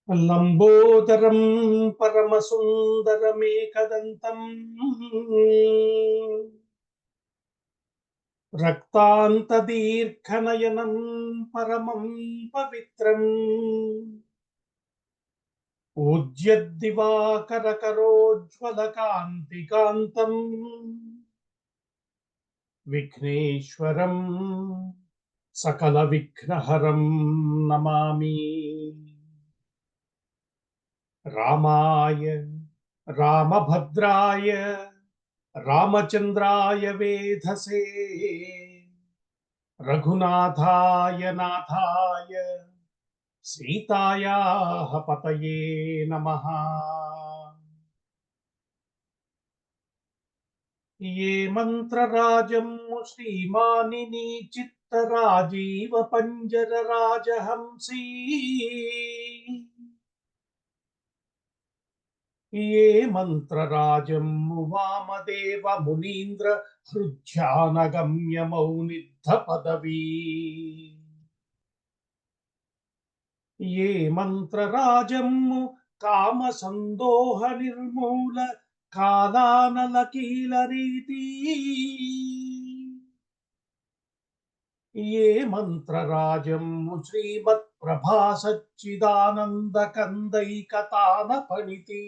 లంబోదరం పరమసుందరమేకదంతం రక్తాంతదీర్ఘనయనం పరమం పవిత్రం పూజ్యద్దివాకరకరోజ్వలకాంతికాంతం విఘ్నేశ్వరం సకల విఘ్నహరం నమామి. రామాయ రామభద్రాయ రామచంద్రాయ వేధసే రఘునాథాయ నాథాయ సీతాయాః పతయే నమః. ఏ మంత్రరాజం శ్రీమానిని చిత్తరాజీవ పంజర రాజహంసీ ఏ మంత్రరాజం వామదేవ మునీంద్ర హృధ్యానగమ్య మౌనిద్ధ పదవీ ఏ మంత్రరాజం కామ సందోహ నిర్మూల కాలానల కీల రీతి ఏ మంత్రరాజం శ్రీమత్ ప్రభా సచ్చిదానంద కందైకతాన పణితి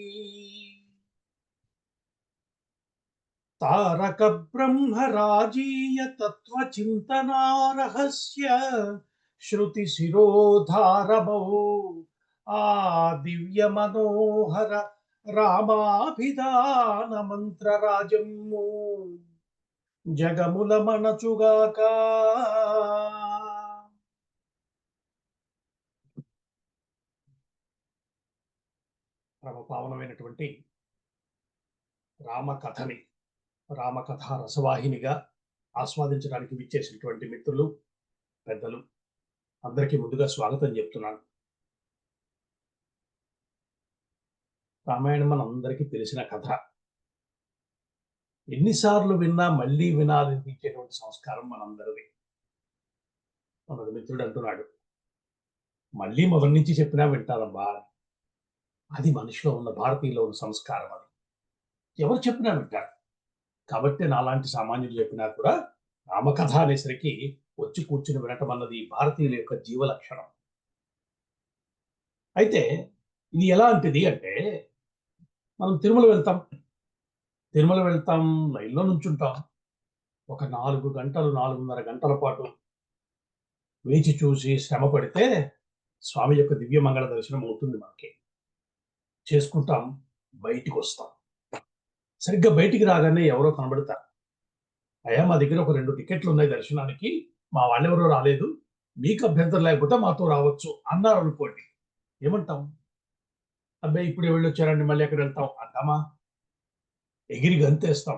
తారక బ్రహ్మరాజీయ తత్వ చింతనా రహస్య శృతి శిరోధారమౌ ఆ దివ్య మనోహర రామాభిధాన మంత్రరాజము జగముల మనచుగాక. పరమపావనమైనటువంటి రామకథని రామకథ రసవాహినిగా ఆస్వాదించడానికి విచ్చేసినటువంటి మిత్రులు పెద్దలు అందరికీ ముందుగా స్వాగతం చెప్తున్నాను. రామాయణం మనందరికీ తెలిసిన కథ. ఎన్నిసార్లు విన్నా మళ్ళీ వినాలనిపించేటువంటి సంస్కారం మనందరిది. మన మిత్రుడు అంటున్నాడు, మళ్ళీ మొదటి నుంచి చెప్పినా వింటారబ్బా. అది మనిషిలో ఉన్న, భారతీయులో ఉన్న సంస్కారం. అది ఎవరు చెప్పినా వింటారు. కాబట్టి నాలాంటి సామాన్యులు చెప్పినా కూడా రామకథ అనేసరికి వచ్చి కూర్చుని వినటం అన్నది భారతీయుల యొక్క జీవ లక్షణం. అయితే ఇది ఎలాంటిది అంటే, మనం తిరుమల వెళ్తాం, లైన్లో నుంచుంటాం. ఒక 4 గంటలు 4:30 గంటల పాటు వేచి చూసి శ్రమ పడితే స్వామి యొక్క దివ్య మంగళ దర్శనం అవుతుంది. మనకి చేసుకుంటాం, బయటికి వస్తాం. సరిగ్గా బయటికి రాగానే ఎవరో కనబడతారు. అయ్యా, మా దగ్గర ఒక 2 టికెట్లు ఉన్నాయి దర్శనానికి, మా వాళ్ళెవరో రాలేదు, మీకు అభ్యంతరం లేకపోతే మాతో రావచ్చు అన్నారు అనుకోండి. ఏమంటాం? అబ్బాయి ఇప్పుడే వెళ్ళొచ్చారండి, మళ్ళీ ఎక్కడ వెళ్తాం అంటామా? ఎగిరి గంతేస్తాం.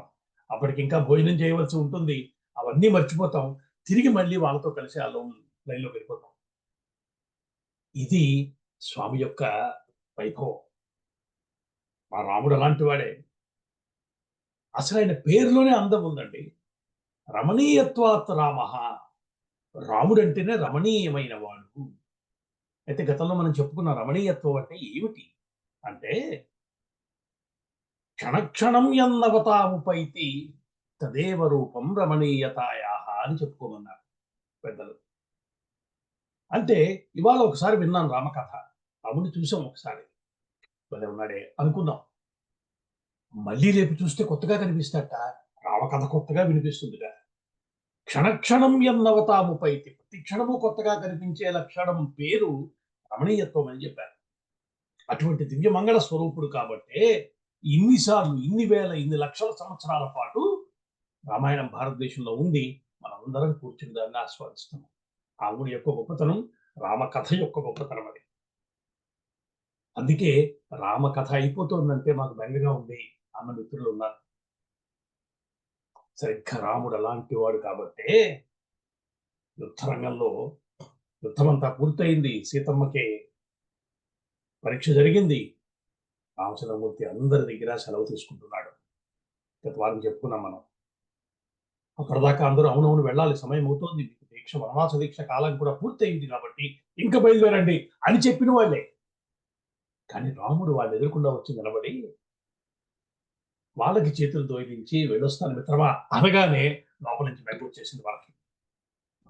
అప్పటికి ఇంకా భోజనం చేయవలసి ఉంటుంది. అవన్నీ మర్చిపోతాం. తిరిగి మళ్ళీ వాళ్ళతో కలిసి ఆ లైన్లో వెళ్ళిపోతాం. ఇది స్వామి యొక్క వైభవం. మా రాముడు అలాంటి వాడే. అసలు ఆయన పేరులోనే అందం ఉందండి. రమణీయత్వాత్ రామ. రాముడు అంటేనే రమణీయమైన వాడు. అయితే గతంలో మనం చెప్పుకున్న రమణీయత్వం అంటే ఏమిటి అంటే, క్షణక్షణం యన్నవతాముపైతి తదేవ రూపం రమణీయతాయాహ అని చెప్పుకోమన్నారు పెద్దలు. అంటే ఇవాళ ఒకసారి విన్నాను రామకథ, రాముడిని చూసాం, ఒకసారి భలే ఉన్నాడే అనుకున్నాం. మళ్ళీ రేపు చూస్తే కొత్తగా కనిపిస్తాట. రామకథ కొత్తగా వినిపిస్తుందిగా. క్షణక్షణం యన్నవతాముపైతి, ప్రతి క్షణము కొత్తగా కనిపించే లక్షణం పేరు రమణీయత్వం అని చెప్పారు. అటువంటి దివ్య మంగళ స్వరూపుడు కాబట్టే ఇన్నిసార్లు, ఇన్ని వేల, ఇన్ని లక్షల సంవత్సరాల పాటు రామాయణం భారతదేశంలో ఉంది. మనందరం కూర్చుని దాన్ని ఆస్వాదిస్తున్నాం. రాముడి యొక్క గొప్పతనం, రామకథ యొక్క గొప్పతనం అది. అందుకే రామకథ అయిపోతుందంటే మాకు బెంగగా ఉంది అన్న మిత్రులు ఉన్నారు. సరిగ్గా రాముడు అలాంటి వాడు కాబట్టే యుద్ధరంగంలో యుద్ధమంతా పూర్తయింది. సీతమ్మకి పరీక్ష జరిగింది. రామచంద్రమూర్తి అందరి దగ్గర సెలవు తీసుకుంటున్నాడు. గత వారం చెప్పుకున్నాం మనం. అప్పటిదాకా అందరూ అవునవును వెళ్ళాలి, సమయం అవుతోంది, దీక్ష, వనవాస దీక్ష కాలం కూడా పూర్తయింది కాబట్టి ఇంకా బయలుదేరండి అని చెప్పిన వాళ్ళే. కానీ రాముడు వాళ్ళు ఎదుర్కొండా వచ్చి నిలబడి వాళ్ళకి చేతులు తోయించి వెళ్ళొస్తాను మిత్రమా అనగానే లోపల నుంచి బయటకు వచ్చేసింది వాళ్ళకి.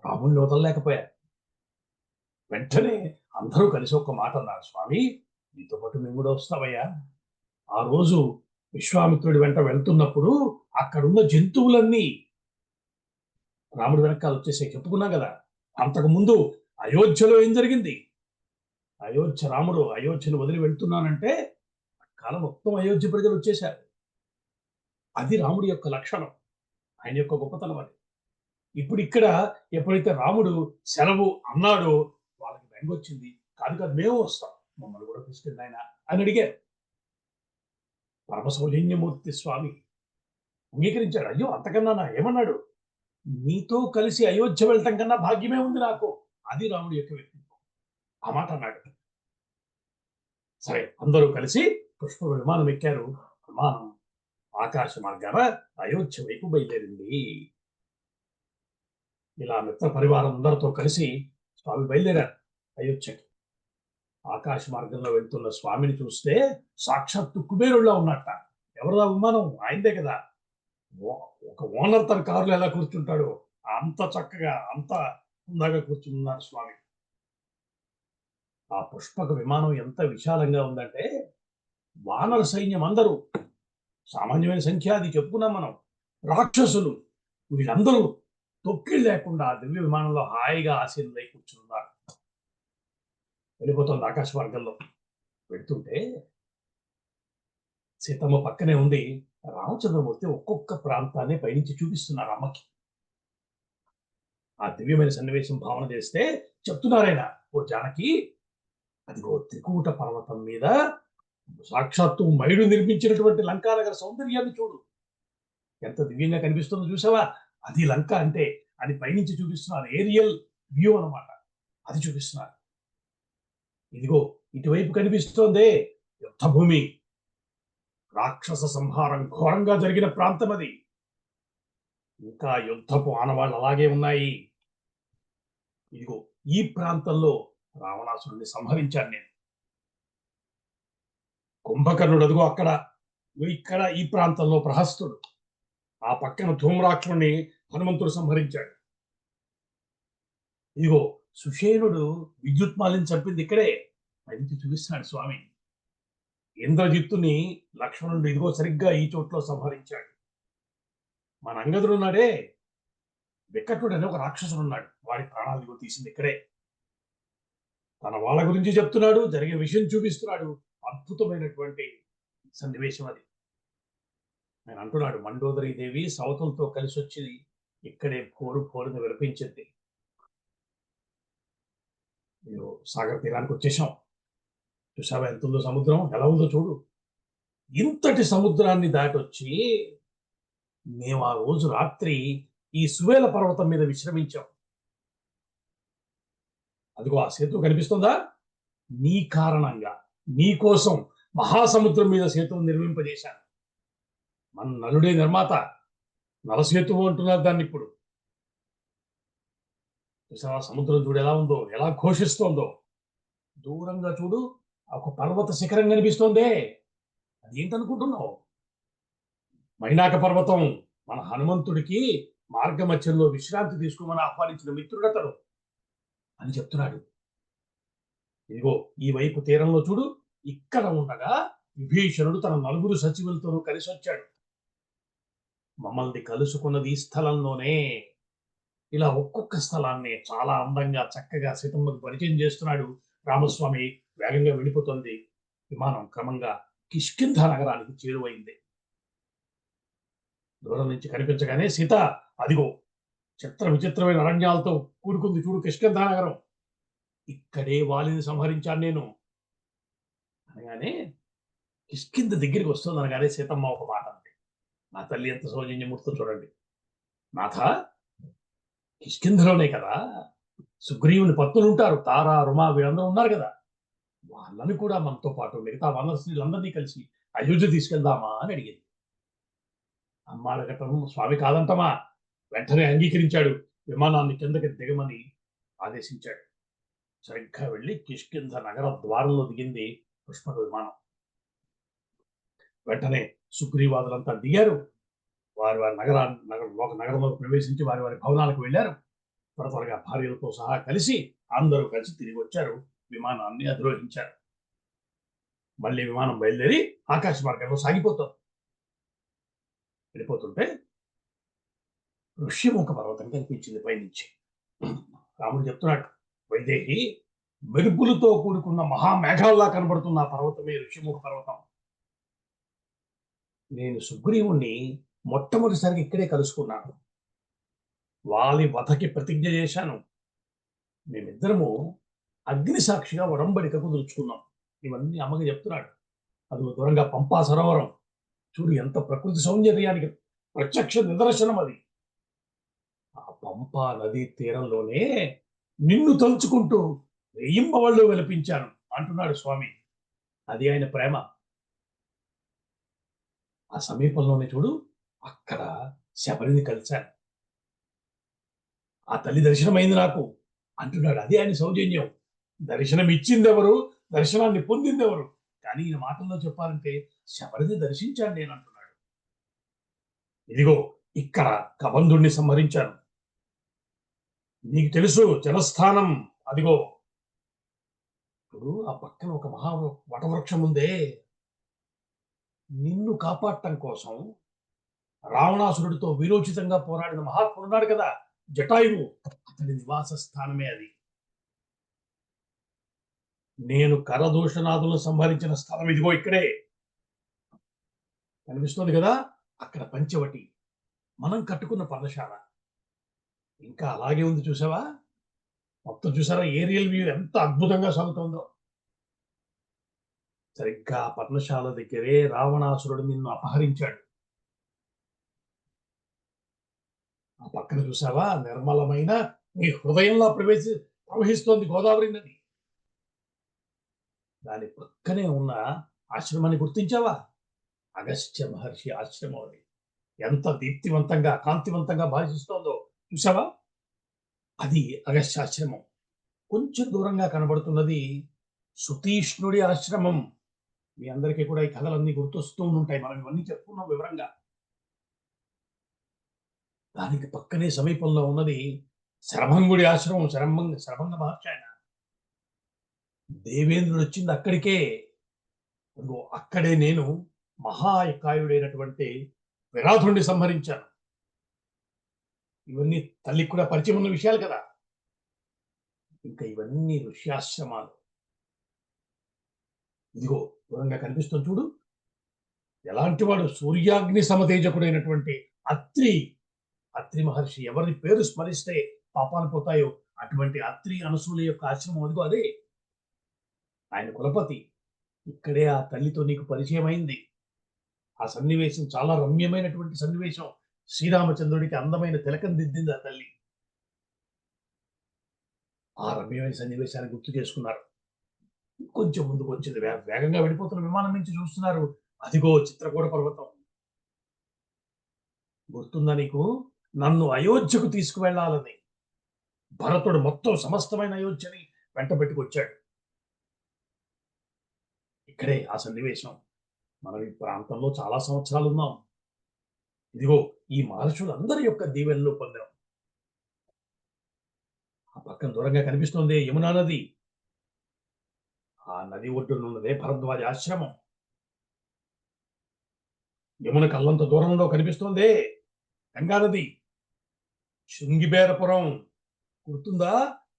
రాముడిని వదలలేకపోయారు. వెంటనే అందరూ కలిసి ఒక మాట అన్నారు, స్వామి నీతో పాటు మేము కూడా వస్తామయ్యా. ఆ రోజు విశ్వామిత్రుడి వెంట వెళ్తున్నప్పుడు అక్కడున్న జంతువులన్నీ రాముడి వెనకాల వచ్చేసి చెప్పుకున్నాం కదా. అంతకు ముందు అయోధ్యలో ఏం జరిగింది? రాముడు అయోధ్యను వదిలి వెళ్తున్నానంటే కాలం మొత్తం అయోధ్య ప్రజలు వచ్చేశారు. అది రాముడి యొక్క లక్షణం, ఆయన యొక్క గొప్పతనం అది. ఇప్పుడు ఇక్కడ ఎప్పుడైతే రాముడు సెలవు అన్నాడో వాళ్ళకి బెంగ వచ్చింది. కాదు కాదు మేము వస్తాం, మమ్మల్ని కూడా తీసుకెళ్ళి ఆయన అని అడిగారు. పరమసౌజన్యమూర్తి స్వామి అంగీకరించాడు. అయ్యో అంతకన్నా ఏమన్నాడు? నీతో కలిసి అయోధ్య వెళ్ళటం కన్నా భాగ్యమే ఉంది నాకు. అది రాముడి యొక్క వ్యక్తిత్వం. ఆ మాట అన్నాడు. సరే అందరూ కలిసి పుష్ప విమానం ఎక్కారు. విమానం ఆకాశ మార్గాన అయోధ్య వైపు బయలుదేరింది. ఇలా మిత్ర పరివారం అందరితో కలిసి స్వామి బయలుదేరారు అయోధ్యకి. ఆకాశ మార్గంలో వెళ్తున్న స్వామిని చూస్తే సాక్షాత్తు కుబేరుల్లా ఉన్నట్ట. ఎవరిదా విమానం? ఆయనదే కదా. ఒక ఓనర్ తన కారులో ఎలా కూర్చుంటాడు అంత చక్కగా అంత హుందాగా కూర్చున్నారు స్వామి. ఆ పుష్పక విమానం ఎంత విశాలంగా ఉందంటే వానర సైన్యం అందరూ సామాన్యమైన సంఖ్య, అది చెప్పుకున్నాం మనం. రాక్షసులు వీళ్ళందరూ తొక్కిళ్ళు లేకుండా ఆ దివ్య విమానంలో హాయిగా ఆశీనులై కూర్చున్నారు. వెళ్ళిపోతుంది ఆకాశ మార్గంలో. వెళ్తుంటే సీతమ్మ పక్కనే ఉంది. రామచంద్రమూర్తి ఒక్కొక్క ప్రాంతాన్ని పైనుంచి చూపిస్తున్నారు అమ్మకి. ఆ దివ్యమైన సన్నివేశం భావన చేస్తే చెప్తున్నారైనా, ఓ జానకి అదిగో త్రికూట పర్వతం మీద సాక్షాత్తు మైడు నిర్మించినటువంటి లంకానగర సౌందర్యాన్ని చూడు, ఎంత దివ్యంగా కనిపిస్తుందో చూసావా? అది లంక అంటే అది పైనుంచి చూపిస్తున్నారు. ఏరియల్ వ్యూ అనమాట, అది చూపిస్తున్నారు. ఇదిగో ఇటువైపు కనిపిస్తోందే యుద్ధ భూమి, రాక్షస సంహారం ఘోరంగా జరిగిన ప్రాంతం అది. ఇంకా యుద్ధపు ఆనవాళ్ళు అలాగే ఉన్నాయి. ఇదిగో ఈ ప్రాంతంలో రావణాసురుడిని సంహరించాను నేను. కుంభకర్ణుడు అదిగో అక్కడ, ఇక్కడ ఈ ప్రాంతంలో ప్రహస్తుడు, ఆ పక్కన ధూమ్రాక్షుడిని హనుమంతుడు సంహరించాడు. ఇదిగో సుషేనుడు విద్యుత్మాలిని చంపింది ఇక్కడే. పైకి చూపిస్తున్నాడు స్వామి. ఇంద్రజిత్తుని లక్ష్మణుడు ఇదిగో సరిగ్గా ఈ చోట్లో సంహరించాడు. మన అంగదుడు ఉన్నాడే, వికటుడు అనే ఒక రాక్షసుడు ఉన్నాడు, వాడి ప్రాణాలు ఇదిగో తీసింది ఇక్కడే. తన వాళ్ళ గురించి చెప్తున్నాడు, జరిగే విషయం చూపిస్తున్నాడు. అద్భుతమైనటువంటి సన్నివేశం అది. ఆయన అంటున్నాడు, మండోదరి దేవి సవతులతో కలిసి వచ్చి ఇక్కడే పోరుని విలపించింది. మీరు సాగర్ తీరానికి వచ్చేసాం. చూసావా ఎంత ఉందో సముద్రం, ఎలా ఉందో చూడు. ఇంతటి సముద్రాన్ని దాటొచ్చి మేము ఆ రోజు రాత్రి ఈ సువేల పర్వతం మీద విశ్రమించాం. అదిగో ఆ సేతు కనిపిస్తుందా? నీ కారణంగా, నీ కోసం మహాసముద్రం మీద సేతువు నిర్మింపజేశాను. మన నలుడే నిర్మాత, నలసేతువు అంటున్నారు దాన్ని ఇప్పుడు. చూసావా సముద్రం చూడు ఎలా ఉందో, ఎలా ఘోషిస్తోందో. దూరంగా చూడు, ఒక పర్వత శిఖరం కనిపిస్తోందే, అదేంటనుకుంటున్నావు? మైనాక పర్వతం. మన హనుమంతుడికి మార్గమధ్యంలో విశ్రాంతి తీసుకోమని ఆహ్వానించిన మిత్రుడతడు అని చెప్తున్నాడు. ఇదిగో ఈ వైపు తీరంలో చూడు, ఇక్కడ ఉండగా విభీషణుడు తన నలుగురు సచివులతోనూ కలిసి వచ్చాడు. మమ్మల్ని కలుసుకున్నది ఈ స్థలంలోనే. ఇలా ఒక్కొక్క స్థలాన్ని చాలా అందంగా చక్కగా సీతమ్మకు పరిచయం చేస్తున్నాడు రామస్వామి. వేగంగా వెళ్ళిపోతుంది విమానం. క్రమంగా కిష్కింధ నగరానికి చేరువైంది. దూరం నుంచి కనిపించగానే సీత, అదిగో చిత్ర విచిత్రమైన అరణ్యాలతో కూడుకుంది చూడు కిష్కింధ నగరం, ఇక్కడే వాలిని సంహరించాను నేను అనగానే, కిష్కింధ దగ్గరికి వస్తుంది అనగానే సీతమ్మ ఒక మాట అంది. నా తల్లి ఎంత సౌజన్యమూర్తో చూడండి. నాథ, కిష్కింధలోనే కదా సుగ్రీవుని పత్తులు ఉంటారు, తార రుమా వీళ్ళందరూ ఉన్నారు కదా, వాళ్ళని కూడా మనతో పాటు మిగతా వానర స్త్రీలందరినీ కలిసి అయోధ్య తీసుకెళ్దామా అని అడిగింది. అమ్మ అడగటం స్వామి కాదంటమా. వెంటనే అంగీకరించాడు. విమానాన్ని కిందకి దిగమని ఆదేశించాడు. సరిగ్గా వెళ్ళి కిష్కింధ నగర ద్వారంలో దిగింది పుష్పక విమానం. వెంటనే సుగ్రీవాదులంతా దిగారు. వారి వారి నగరంలోకి ప్రవేశించి వారి వారి భవనాలకు వెళ్ళారు. త్వరగా భార్యలతో సహా కలిసి అందరూ కలిసి తిరిగి వచ్చారు. విమానాన్ని అధిరోహించారు. మళ్ళీ విమానం బయలుదేరి ఆకాశ మార్గంలో సాగిపోతారు. వెళ్ళిపోతుంటే ఋష్యముఖ పర్వతం కనిపించింది పైనుంచి. రాముడు చెప్తున్నాడు, వైదేహి, మెరుపులతో కూడుకున్న మహామేఘాల్లా కనబడుతున్న ఆ పర్వతమే ఋష్యముఖ పర్వతం. నేను సుగ్రీవుణ్ణి మొట్టమొదటిసారిగా ఇక్కడే కలుసుకున్నాను. వాలి వధకి ప్రతిజ్ఞ చేశాను. మేమిద్దరము అగ్ని సాక్షిగా వడంబడిక కుదుర్చుకున్నాం. ఇవన్నీ అమ్మకి చెప్తున్నాడు. అది దూరంగా పంపా సరోవరం. చూడు, ఎంత ప్రకృతి సౌందర్యానికి ప్రత్యక్ష నిదర్శనం అది. ఆ పంపా నదీ తీరంలోనే నిన్ను తలుచుకుంటూ రెయ్యింబవళ్ళు వెలిపించాను అంటున్నాడు స్వామి. అది ఆయన ప్రేమ. ఆ సమీపంలోనే చూడు, అక్కడ శబరిని కలిశాను. ఆ తల్లి దర్శనమైంది నాకు అంటున్నాడు. అది ఆయన సౌజన్యం. దర్శనం ఇచ్చింది ఎవరు, దర్శనాన్ని పొందింది ఎవరు? కానీ ఈయన మాటల్లో చెప్పాలంటే శబరిని దర్శించాను నేను అంటున్నాడు. ఇదిగో ఇక్కడ కబంధుణ్ణి సంహరించాను. నీకు తెలుసు జనస్థానం అదిగో. ఇప్పుడు ఆ పక్కన ఒక మహా వటవృక్షం ఉందే. నిన్ను కాపాడటం కోసం రావణాసురుడితో వీరోచితంగా పోరాడిన మహాత్ముడు ఉన్నాడు కదా, జటాయువు. అతడి నివాస స్థానమే అది. నేను కరదూషణాదులను సంహరించిన స్థలం ఇదిగో ఇక్కడే కనిపిస్తుంది కదా. అక్కడ పంచవటి, మనం కట్టుకున్న పర్ణశాల ఇంకా అలాగే ఉంది. చూసావా? మొత్తం చూసారా ఏరియల్ వ్యూ ఎంత అద్భుతంగా సాగుతుందో. సరిగ్గా పర్ణశాల దగ్గరే రావణాసురుడు నిన్ను అపహరించాడు. ఆ పక్కన చూసావా నిర్మలమైన నీ హృదయంలో ప్రవహిస్తోంది గోదావరి నది. దాని పక్కనే ఉన్న ఆశ్రమాన్ని గుర్తించావా? అగస్త్య మహర్షి ఆశ్రమం. అది ఎంత దీప్తివంతంగా కాంతివంతంగా భాషిస్తోందో చూసావా? అది అగస్త్యాశ్రమం. కొంచెం దూరంగా కనబడుతున్నది సుతీష్ణుడి ఆశ్రమం. మీ అందరికీ కూడా ఈ కథలన్నీ గుర్తొస్తూ ఉంటాయి. మనం ఇవన్నీ చెప్పుకున్నాం వివరంగా. దానికి పక్కనే సమీపంలో ఉన్నది శరభంగుడి ఆశ్రమం. శరభంగ మహర్షి ఆయన. దేవేంద్రుడు వచ్చింది అక్కడికే. అక్కడే నేను మహాకాయుడైనటువంటి విరాధుణ్ణి సంహరించాను. ఇవన్నీ తల్లికి కూడా పరిచయం ఉన్న విషయాలు కదా. ఇంకా ఇవన్నీ ఋష్యాశ్రమాలు. ఇదిగో దూరంగా కనిపిస్తుంది చూడు, ఎలాంటి వాడు, సూర్యాగ్ని సమతేజకుడైనటువంటి అత్రి మహర్షి. ఎవరి పేరు స్మరిస్తే పాపాలు పోతాయో అటువంటి అత్రి అనసూల యొక్క ఆశ్రమం అదిగో అదే. ఆయన కులపతి. ఇక్కడే ఆ తల్లితో నీకు పరిచయం అయింది. ఆ సన్నివేశం చాలా రమ్యమైనటువంటి సన్నివేశం. శ్రీరామచంద్రుడికి అందమైన తిలకం దిద్దింది ఆ తల్లి. ఆ రమ్యమైన సన్నివేశాన్ని గుర్తు చేసుకున్నారు. కొంచెం ముందుకు వచ్చింది. వేగంగా వెళ్ళిపోతున్న విమానం నుంచి చూస్తున్నారు. అదిగో చిత్రకూట పర్వతం. గుర్తుందా నీకు? నన్ను అయోధ్యకు తీసుకువెళ్లాలని భరతుడు మొత్తం సమస్తమైన అయోధ్యని వెంట పెట్టుకొచ్చాడు. ఇక్కడే ఆ సన్నివేశం. మనం ఈ ప్రాంతంలో చాలా సంవత్సరాలు ఉన్నాం. ఇదిగో ఈ మహర్షులందరి యొక్క దీవెనలు పొందాం. ఆ పక్కన దూరంగా కనిపిస్తుంది యమునా నది. ఆ నది ఒడ్డునున్నదే భరద్వాజ ఆశ్రమం. యమున కల్లంత దూరంలో కనిపిస్తోందే గంగానది. శృంగిబేరపురం గుర్తుందా?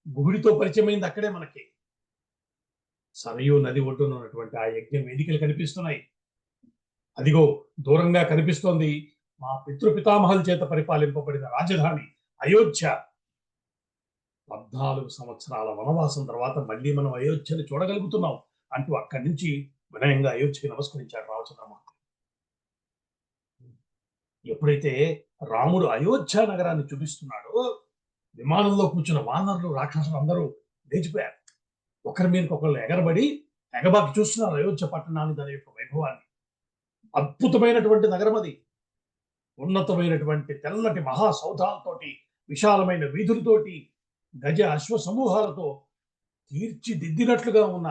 గుడితో పరిచయమైంది అక్కడే మనకి. సరయూ నది ఒడ్డున ఉన్నటువంటి ఆ యజ్ఞ వేదికలు కనిపిస్తున్నాయి. అదిగో దూరంగా కనిపిస్తోంది మా పితృపితామహుల చేత పరిపాలింపబడిన రాజధాని అయోధ్య. 14 సంవత్సరాల వనవాసం తర్వాత మళ్ళీ మనం అయోధ్యని చూడగలుగుతున్నాం అంటూ అక్కడి నుంచి వినయంగా అయోధ్యకి నమస్కరించాడు రామచంద్రమూర్తి. ఎప్పుడైతే రాముడు అయోధ్య నగరాన్ని చూపిస్తున్నాడో విమానంలో కూర్చున్న వానరులు రాక్షసులు అందరూ లేచిపోయారు. ఒకరి మీదకి ఒకళ్ళు ఎగరబడి ఎగబాకి చూస్తున్నారు అయోధ్య పట్టణాన్ని, దాని యొక్క వైభవాన్ని. అద్భుతమైనటువంటి నగరం అది. ఉన్నతమైనటువంటి తెల్లటి మహాసౌధాలతోటి, విశాలమైన వీధులతోటి, గజ అశ్వ సమూహాలతో తీర్చిదిద్దినట్లుగా ఉన్న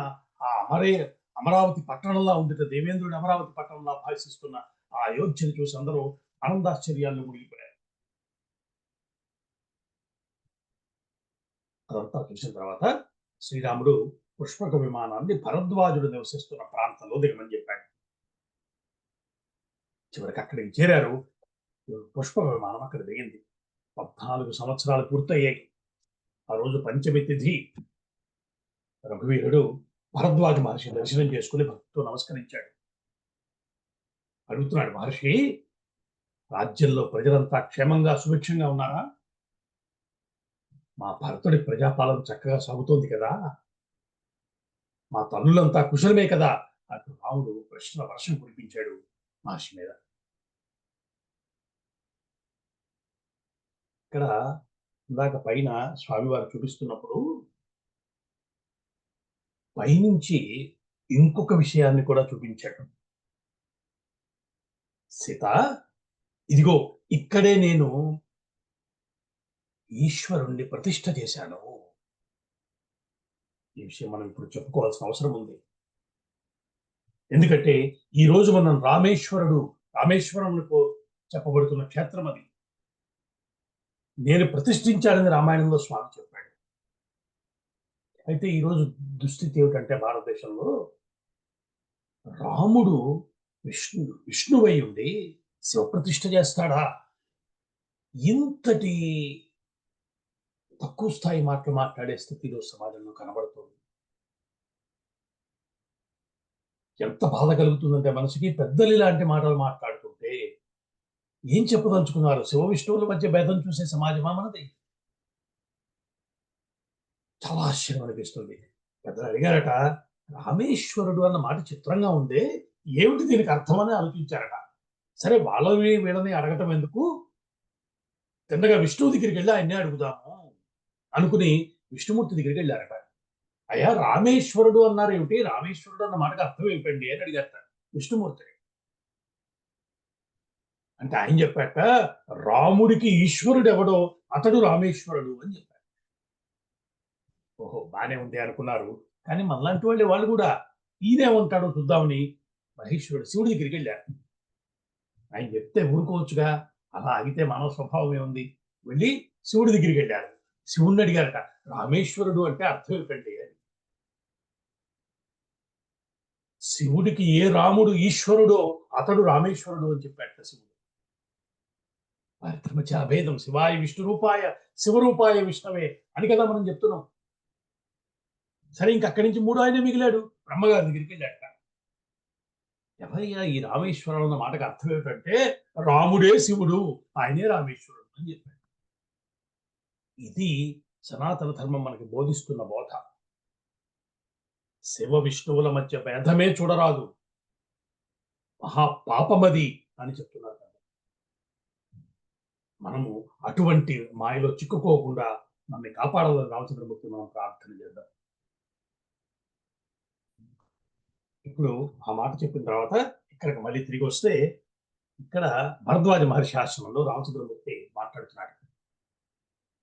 ఆ అమరావతి పట్టణంలా ఉంది. దేవేంద్రుడు అమరావతి పట్టణంలా భాషిస్తున్న ఆ అయోధ్యను చూసి అందరూ ఆనందాశ్చర్యాల్లో మునిగిపోయారు. అదంతా చూసిన తర్వాత శ్రీరాముడు పుష్పక విమానాన్ని భరద్వాజుడు నివసిస్తున్న ప్రాంతంలో దిగమని చెప్పాడు. చివరికి అక్కడికి చేరారు. పుష్పక విమానం అక్కడ దిగింది. 14 సంవత్సరాలు పూర్తయ్యాయి. ఆ రోజు పంచమి తిథి. రఘువీరుడు భరద్వాజ మహర్షి దర్శనం చేసుకుని భక్తితో నమస్కరించాడు. అడుగుతున్నాడు, మహర్షి, రాజ్యంలో ప్రజలంతా క్షేమంగా సుభిక్షంగా ఉన్నారా? మా భరతుడి ప్రజాపాలన చక్కగా సాగుతోంది కదా? మా తల్లులంతా కుశలమే కదా? అటు రాముడు ప్రశ్నల వర్షం కురిపించాడు మహర్షి మీద. ఇక్కడ ఇందాక పైన స్వామివారు చూపిస్తున్నప్పుడు పైనుంచి ఇంకొక విషయాన్ని కూడా చూపించాడు. సీత, ఇదిగో ఇక్కడే నేను ఈశ్వరుణ్ణి ప్రతిష్ఠ చేశాను. ఈ విషయం మనం ఇప్పుడు చెప్పుకోవాల్సిన అవసరం ఉంది. ఎందుకంటే ఈ రోజు మనం రామేశ్వరంకు చెప్పబడుతున్న క్షేత్రం అది. నేను ప్రతిష్ఠించాడని రామాయణంలో స్వామి చెప్పాడు. అయితే ఈరోజు దుస్థితి ఏమిటంటే భారతదేశంలో రాముడు విష్ణువై ఉండి శివప్రతిష్ఠ చేస్తాడా? ఇంతటి తక్కువ స్థాయి మాటలు మాట్లాడే స్థితిలో సమాజంలో కనబడుతుంది. ఎంత బాధ కలుగుతుందంటే మనసుకి, పెద్దలు ఇలాంటి మాటలు మాట్లాడుతుంటే ఏం చెప్పదలుచుకున్నారు? శివ విష్ణువుల మధ్య భేదం చూసే సమాజమా మనది? చాలా ఆశ్చర్యం అనిపిస్తుంది. పెద్దలు అడిగారట, రామేశ్వరుడు అన్న మాట చిత్రంగా ఉందే, ఏమిటి దీనికి అర్థం అని ఆలోచించారట. సరే, వాళ్ళని వీళ్ళని అడగటం ఎందుకు, తిన్నగా విష్ణువు దగ్గరికి వెళ్ళి ఆయన్నే అడుగుదాము అనుకుని విష్ణుమూర్తి దగ్గరికి వెళ్ళారట. అయ్యా, రామేశ్వరుడు అన్నారు ఏమిటి? రామేశ్వరుడు అన్న మాటకు అర్థం ఏమిటండి అని అడిగారట విష్ణుమూర్తి. అంటే ఆయన చెప్పాక, రాముడికి ఈశ్వరుడు ఎవడో అతడు రామేశ్వరుడు అని చెప్పారు. ఓహో, బానే ఉంది అనుకున్నారు. కానీ మనలాంటి వాళ్ళు కూడా ఈయనేమంటాడో చూద్దామని మహేశ్వరుడు శివుడి దగ్గరికి వెళ్ళారు. ఆయన చెప్తే ఊరుకోవచ్చుగా, అలా ఆగితే మానవ స్వభావం ఏముంది? వెళ్ళి శివుడి దగ్గరికి వెళ్ళారు. శివుణ్ణి అడిగారట, రామేశ్వరుడు అంటే అర్థం ఏమిటండి అని. శివుడికి ఏ రాముడు ఈశ్వరుడో అతడు రామేశ్వరుడు అని చెప్పాట శివుడు. వారిద్దరి మధ్య అభేదం. శివాయ విష్ణు రూపాయ శివరూపాయ విష్ణవే అని కదా మనం చెప్తున్నాం. సరే, ఇంక అక్కడి నుంచి మూడో ఆయన మిగిలాడు. బ్రహ్మగారి దగ్గరికి వెళ్ళాట. ఎవరయ్యా ఈ రామేశ్వరం అన్న మాటకు అర్థం ఏమిటంటే, రాముడే శివుడు, ఆయనే రామేశ్వరుడు అని చెప్పాడు. ఇది సనాతన ధర్మం మనకి బోధిస్తున్న బోధ. శివ విష్ణువుల మధ్య భేదమే చూడరాదు, మహాపాపమది అని చెప్తున్నారు. మనము అటువంటి మాయలో చిక్కుకోకుండా మనల్ని కాపాడాలని రామచంద్రమూర్తి మనం ప్రార్థన చేద్దాం. ఇప్పుడు ఆ మాట చెప్పిన తర్వాత ఇక్కడికి మళ్ళీ తిరిగి వస్తే, ఇక్కడ భరద్వాజ మహర్షి ఆశ్రమంలో రామచంద్రమూర్తి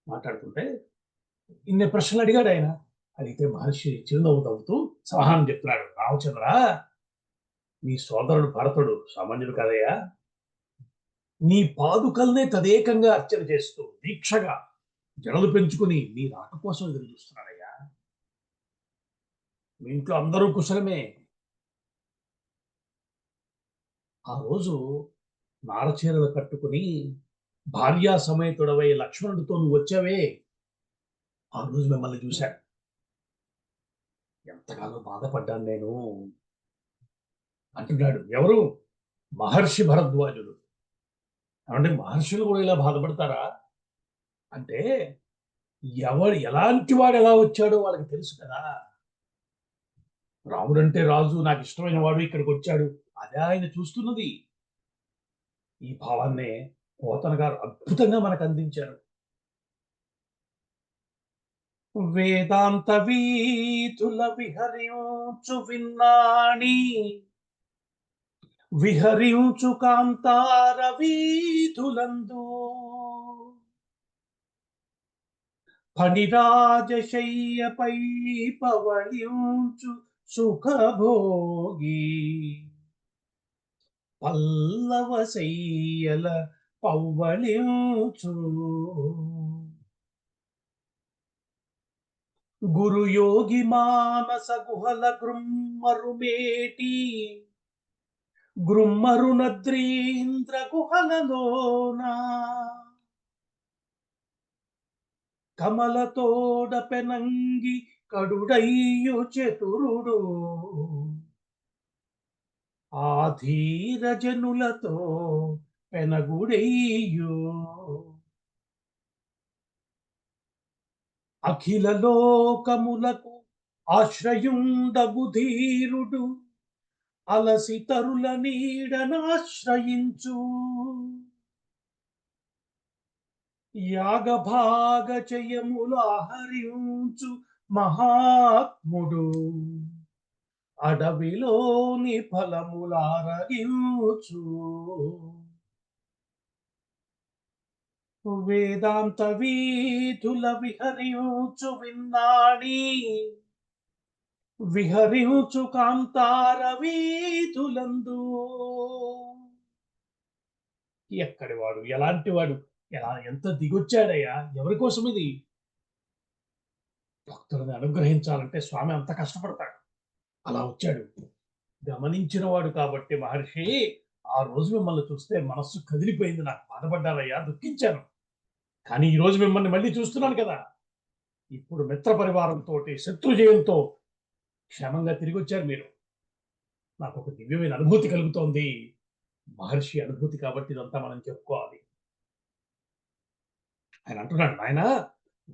మాట్లాడుతుంటే ఇన్ని ప్రశ్నలు అడిగాడు ఆయన. అడిగితే మహర్షి చిరునవ్వు నవ్వుతూ సమాధానం చెప్తున్నాడు. రామచంద్ర, నీ సోదరుడు భరతుడు సామాన్యుడు కాదయ్యా. నీ పాదుకల్నే తదేకంగా అర్చన చేస్తూ దీక్షగా జడలు పెంచుకుని నీ రాక కోసం ఎదురు చూస్తున్నాడయ్యా. మీ ఇంట్లో అందరూ కుశలమే. ఆ రోజు నారచీరలు కట్టుకుని భార్యా సమేతుడవై లక్ష్మణుడితో నువ్వు వచ్చావే, ఆ రోజు మిమ్మల్ని చూశాను. ఎంతగానో బాధపడ్డాను నేను అంటున్నాడు. ఎవరు? మహర్షి భరద్వాజుడు. అంటే మహర్షులు కూడా ఇలా బాధపడతారా అంటే, ఎలాంటి వాడు ఎలా వచ్చాడో వాళ్ళకి తెలుసు కదా. రాముడంటే రాజు, నాకు ఇష్టమైన వాడు ఇక్కడికి వచ్చాడు, అదే ఆయన చూస్తున్నది. ఈ భావాన్నే పోతన గారు అద్భుతంగా మనకు అందించారు. వేదాంత వీతుల విహరించు విన్నాణి, విహరించు కాంతార వీధులందు, ఫణిరాజశయ్యపై పవళించు సుఖభోగి పల్లవ శయ్యల పవ్వళించు గురుయోగి మానస గుహల గృమ్మరుమేటి గృమ్మరునద్రీంద్ర గుహలలోన కమలతోడ పెనంగి కడుడయ్యు చతురుడు ఆ ధీర జనులతో పెనగుడయ్యు అఖిల లోకములకు ఆశ్రయుండగు ధీరుడు అలసి తరుల నీడనాశ్రయించు యాగభాగ చయములాహరించు మహాత్ముడు అడవిలోని ఫలములారగించు వేదాంత వీధుల విహరించు విన్నాడి విహరించు కాంతార వీధులందు ఎక్కడి వాడు, ఎలాంటి వాడు, ఎంత దిగొచ్చాడయ్యా, ఎవరి కోసం ఇది? భక్తులను అనుగ్రహించాలంటే స్వామి అంత కష్టపడతాడు. అలా వచ్చాడు. గమనించిన వాడు కాబట్టి మహర్షి, ఆ రోజు మిమ్మల్ని చూస్తే మనస్సు కదిలిపోయింది, నాకు బాధపడ్డానయ్యా, దుఃఖించాను. కానీ ఈ రోజు మిమ్మల్ని మళ్ళీ చూస్తున్నాను కదా, ఇప్పుడు మిత్ర పరివారంతో శత్రుజయంతో క్షేమంగా తిరిగి వచ్చారు మీరు. నాకు ఒక దివ్యమైన అనుభూతి కలుగుతోంది. మహర్షి అనుభూతి కాబట్టి ఇదంతా మనం చెప్పుకోవాలి. ఆయన అంటున్నాడు, నాయన,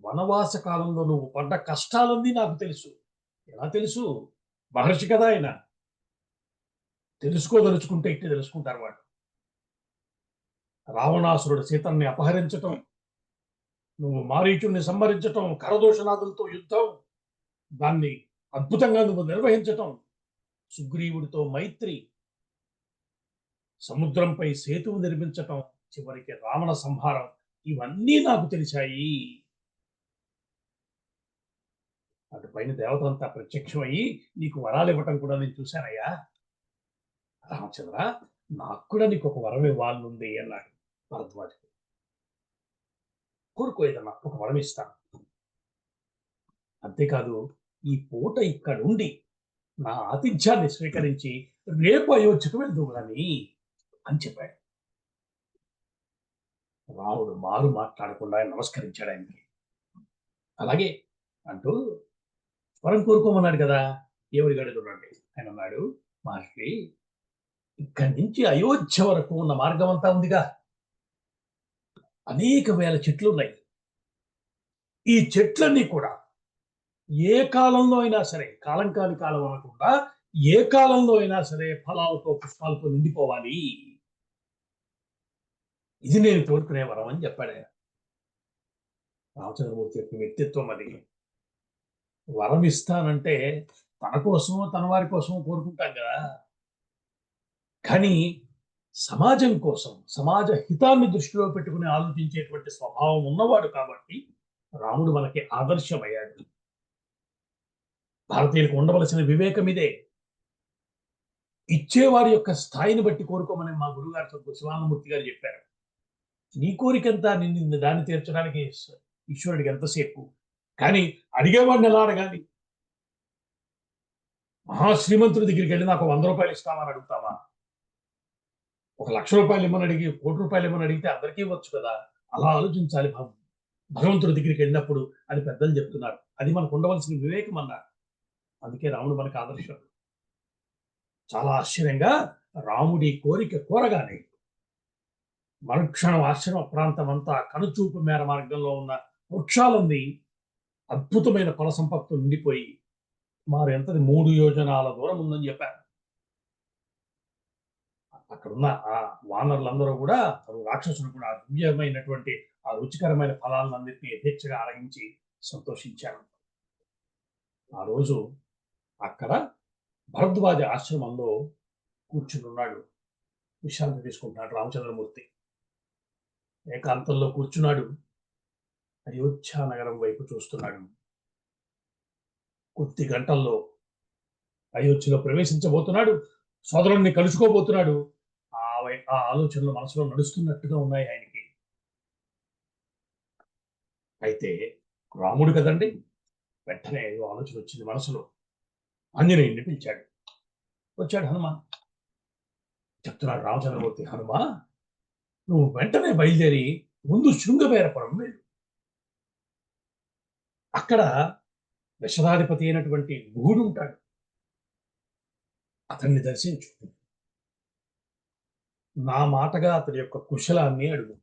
వనవాస కాలంలో నువ్వు పడ్డ కష్టాలన్నీ నాకు తెలుసు. ఎలా తెలుసు? మహర్షి కదా ఆయన. తెలుసుకోదలుచుకుంటే ఇట్టి తెలుసుకుంటారు వాడు. రావణాసురుడు సీతల్ని అపహరించటం, నువ్వు మారీచుడిని సంహరించటం, కరదోషనాథులతో యుద్ధం, దాన్ని అద్భుతంగా నువ్వు నిర్వహించటం, సుగ్రీవుడితో మైత్రి, సముద్రంపై సేతువు నిర్మించటం, చివరికి రావణ సంహారం, ఇవన్నీ నాకు తెలిసాయి. అటు పైన దేవతలంతా ప్రత్యక్షమయ్యి నీకు వరాలు ఇవ్వటం కూడా నేను చూశానయ్యా. రామచంద్ర, నాకు కూడా నీకు ఒక వరం ఇవ్వాలనుంది అన్నాడు భరద్వాజుడు. కోరుకో, ఏదన్నా ఒక వరం ఇస్తాను. అంతేకాదు, ఈ పూట ఇక్కడుండి నా ఆతిథ్యాన్ని స్వీకరించి రేపు అయోధ్యకు వెళ్దువు గాని అని చెప్పాడు. రాముడు మారు మాట్లాడకుండా నమస్కరించాడు ఆయనకి. అలాగే అంటూ వరం కోరుకోమన్నాడు కదా, ఏమడిగాడు చూడండి. ఆయన అన్నాడు, మహర్షి, ఇక్కడి నుంచి అయోధ్య వరకు ఉన్న మార్గం అంతా ఉందిగా, అనేక వేల చెట్లు ఉన్నాయి. ఈ చెట్లన్నీ కూడా ఏ కాలంలో అయినా సరే, కాలం కాని కాలం అనకుండా ఏ కాలంలో అయినా సరే ఫలాలతో పుష్పాలతో నిండిపోవాలి. ఇది నేను కోరుకునే వరం అని చెప్పాడు ఆయన. రామచంద్రమూర్తి యొక్క వ్యక్తిత్వం అది. వరం ఇస్తానంటే తన కోసమో తన వారి కోసమో కోరుకుంటాం కదా, కానీ సమాజం కోసం, సమాజ హితాన్ని దృష్టిలో పెట్టుకుని ఆలోచించేటువంటి స్వభావం ఉన్నవాడు కాబట్టి రాముడు మనకి ఆదర్శమయ్యాడు. భారతీయులకు ఉండవలసిన వివేకం ఇదే. ఇచ్చేవారి యొక్క స్థాయిని బట్టి కోరుకోమని మా గురుగారు శివానందమూర్తి గారు చెప్పారు. నీ కోరికంతా నిన్ను దాన్ని తీర్చడానికి ఈశ్వరుడికి ఎంతసేపు, కానీ అడిగేవాడిని ఎలా అడగాలి? మహాశ్రీమంతుడి దగ్గరికి వెళ్ళి నాకు 100 రూపాయలు ఇస్తామని అడుగుతామా? 1,00,000 రూపాయలు ఇమ్మని అడిగి, 1,00,00,000 రూపాయలు ఇమ్మని అడిగితే అందరికీ ఇవ్వచ్చు కదా. అలా ఆలోచించాలి భగవంతుడి దగ్గరికి వెళ్ళినప్పుడు అని పెద్దలు చెప్తున్నారు. అది మనకు ఉండవలసిన వివేకం అన్నారు. అందుకే రాముడు మనకు ఆదర్శం. చాలా ఆశ్చర్యంగా రాముడి కోరిక కోరగానే మరుక్షణం ఆశ్రమ ప్రాంతం అంతా కనుచూపు మేర మార్గంలో ఉన్న వృక్షాలన్నీ అద్భుతమైన ఫల సంపత్తు నిండిపోయి మారు ఎంతది 3 యోజనాల దూరం ఉందని చెప్పారు. అక్కడున్న ఆ వానరులందరూ కూడా, రాక్షసులు కూడా దివ్యమైనటువంటి ఆ రుచికరమైన ఫలాలన్నింటినీ యథేచ్ఛగా ఆరగించి సంతోషించారు. ఆ రోజు అక్కడ భరద్వాజ ఆశ్రమంలో కూర్చున్నాడు, విశ్రాంతి తీసుకుంటున్నాడు రామచంద్రమూర్తి. ఏకాంతంలో కూర్చున్నాడు, అయోధ్య నగరం వైపు చూస్తున్నాడు. కొద్ది గంటల్లో అయోధ్యలో ప్రవేశించబోతున్నాడు, సోదరుణ్ణి కలుసుకోబోతున్నాడు. ఆ ఆలోచనలు మనసులో నడుస్తున్నట్టుగా ఉన్నాయి ఆయనకి. అయితే రాముడు కదండి, వెంటనే ఏదో ఆలోచన వచ్చింది మనసులో. ఆంజనేయుడిని పిలిచాడు. వచ్చాడు హనుమాన్. చెప్తున్నాడు రామచంద్రమూర్తి, హనుమా, నువ్వు వెంటనే బయలుదేరి ముందు శృంగబేరపురం వెళ్ళు. అక్కడ దశరాధిపతి అయినటువంటి గుహుడు ఉంటాడు, అతన్ని దర్శించు. నా మాటగా అతని యొక్క కుశలాన్ని అడుగు.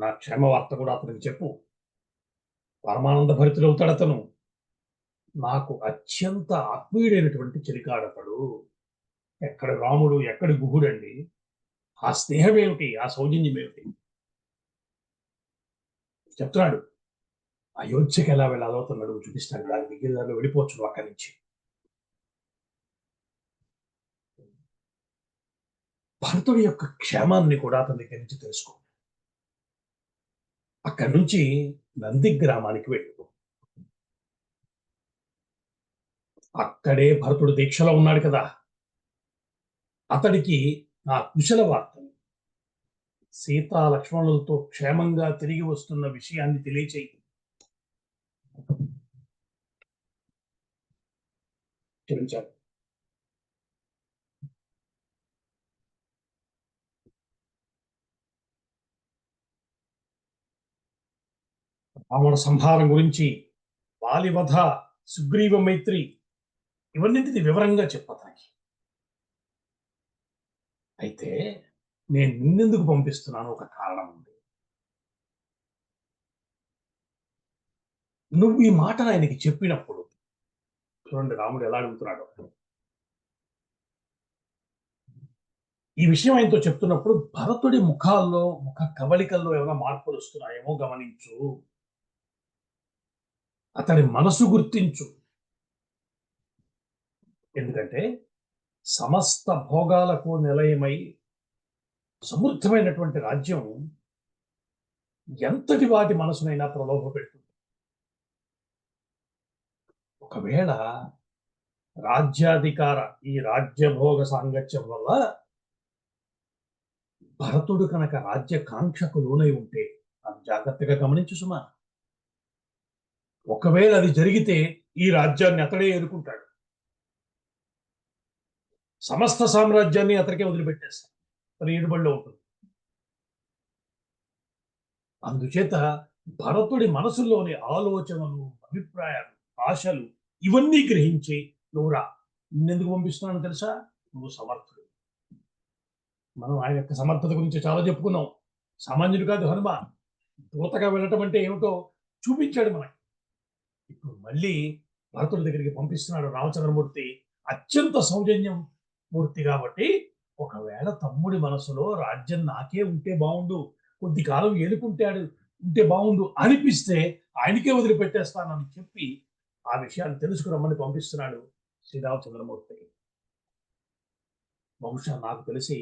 నా క్షేమ వార్త కూడా అతనికి చెప్పు. పరమానంద భరితుడవుతాడు అతను. నాకు అత్యంత ఆత్మీయుడైనటువంటి చెలికాడతడు. ఎక్కడ రాముడు, ఎక్కడి గుహుడండి. ఆ స్నేహం ఏమిటి, ఆ సౌజన్యం ఏమిటి చెప్తున్నాడు. అయోధ్యకి ఎలా వెళ్ళాలో అతను అడుగు, చూపిస్తాను. దాని దగ్గర దాన్ని వెళ్ళిపోవచ్చు అక్కడి నుంచి. భరతుడి యొక్క క్షేమాన్ని కూడా అతని దగ్గర నుంచి తెలుసుకో. అక్కడి నుంచి నంది గ్రామానికి వెళ్ళు. అక్కడే భరతుడు దీక్షలో ఉన్నాడు కదా, అతడికి నా కుశల వార్తని, సీతా లక్ష్మణులతో క్షేమంగా తిరిగి వస్తున్న విషయాన్ని తెలియచేయి. క్షమించాడు. రావణ సంహారం గురించి, వాలివధ, సుగ్రీవ మైత్రి, ఇవన్నింటిది వివరంగా చెప్పతానికి. అయితే నేను నిన్నెందుకు పంపిస్తున్నాను, ఒక కారణం ఉంది. నువ్వు ఈ మాట ఆయనకి చెప్పినప్పుడు, చూడండి రాముడు ఎలా అడుగుతున్నాడు. ఈ విషయం ఆయనతో చెప్తున్నప్పుడు భరతుడి ముఖాల్లో, ముఖ కవళికల్లో ఏమైనా మార్పులు వస్తున్నాయేమో గమనించు. అతడి మనసు గుర్తించు. ఎందుకంటే సమస్త భోగాలకు నిలయమై సమృద్ధమైనటువంటి రాజ్యం ఎంతటి వాటి మనసునైనా ప్రలోభ పెడుతుంది. ఒకవేళ రాజ్యాధికార, ఈ రాజ్యభోగ సాంగత్యం వల్ల భరతుడు కనుక రాజ్యకాంక్షకు లోనై ఉంటే, అది జాగ్రత్తగా గమనించు సుమా. ఒకవేళ అది జరిగితే ఈ రాజ్యాన్ని అతడే ఎదుర్కొంటాడు. సమస్త సామ్రాజ్యాన్ని అతడికే వదిలిపెట్టేస్తాడు. తన ఏడుబడిలో ఉంటుంది. అందుచేత భరతుడి మనసులోని ఆలోచనలు, అభిప్రాయాలు, ఆశలు ఇవన్నీ గ్రహించి నువ్వు రా. నిన్నెందుకు పంపిస్తున్నాను తెలుసా? నువ్వు సమర్థుడు. మనం ఆయన యొక్క సమర్థత గురించి చాలా చెప్పుకున్నాం. సామాన్యుడు కాదు హనుమ. దూతగా వెళ్ళటం అంటే ఏమిటో చూపించాడు మనకి. ఇప్పుడు మళ్ళీ భరతుడి దగ్గరికి పంపిస్తున్నాడు రామచంద్రమూర్తి. అత్యంత సౌజన్యం మూర్తి కాబట్టి, ఒకవేళ తమ్ముడి మనసులో రాజ్యం నాకే ఉంటే బాగుండు, కొద్ది కాలం ఏలుకుంటాడు ఉంటే బాగుండు అనిపిస్తే ఆయనకే వదిలిపెట్టేస్తానని చెప్పి ఆ విషయాన్ని తెలుసుకురమ్మని పంపిస్తున్నాడు శ్రీరామచంద్రమూర్తి. బహుశా నాకు తెలిసి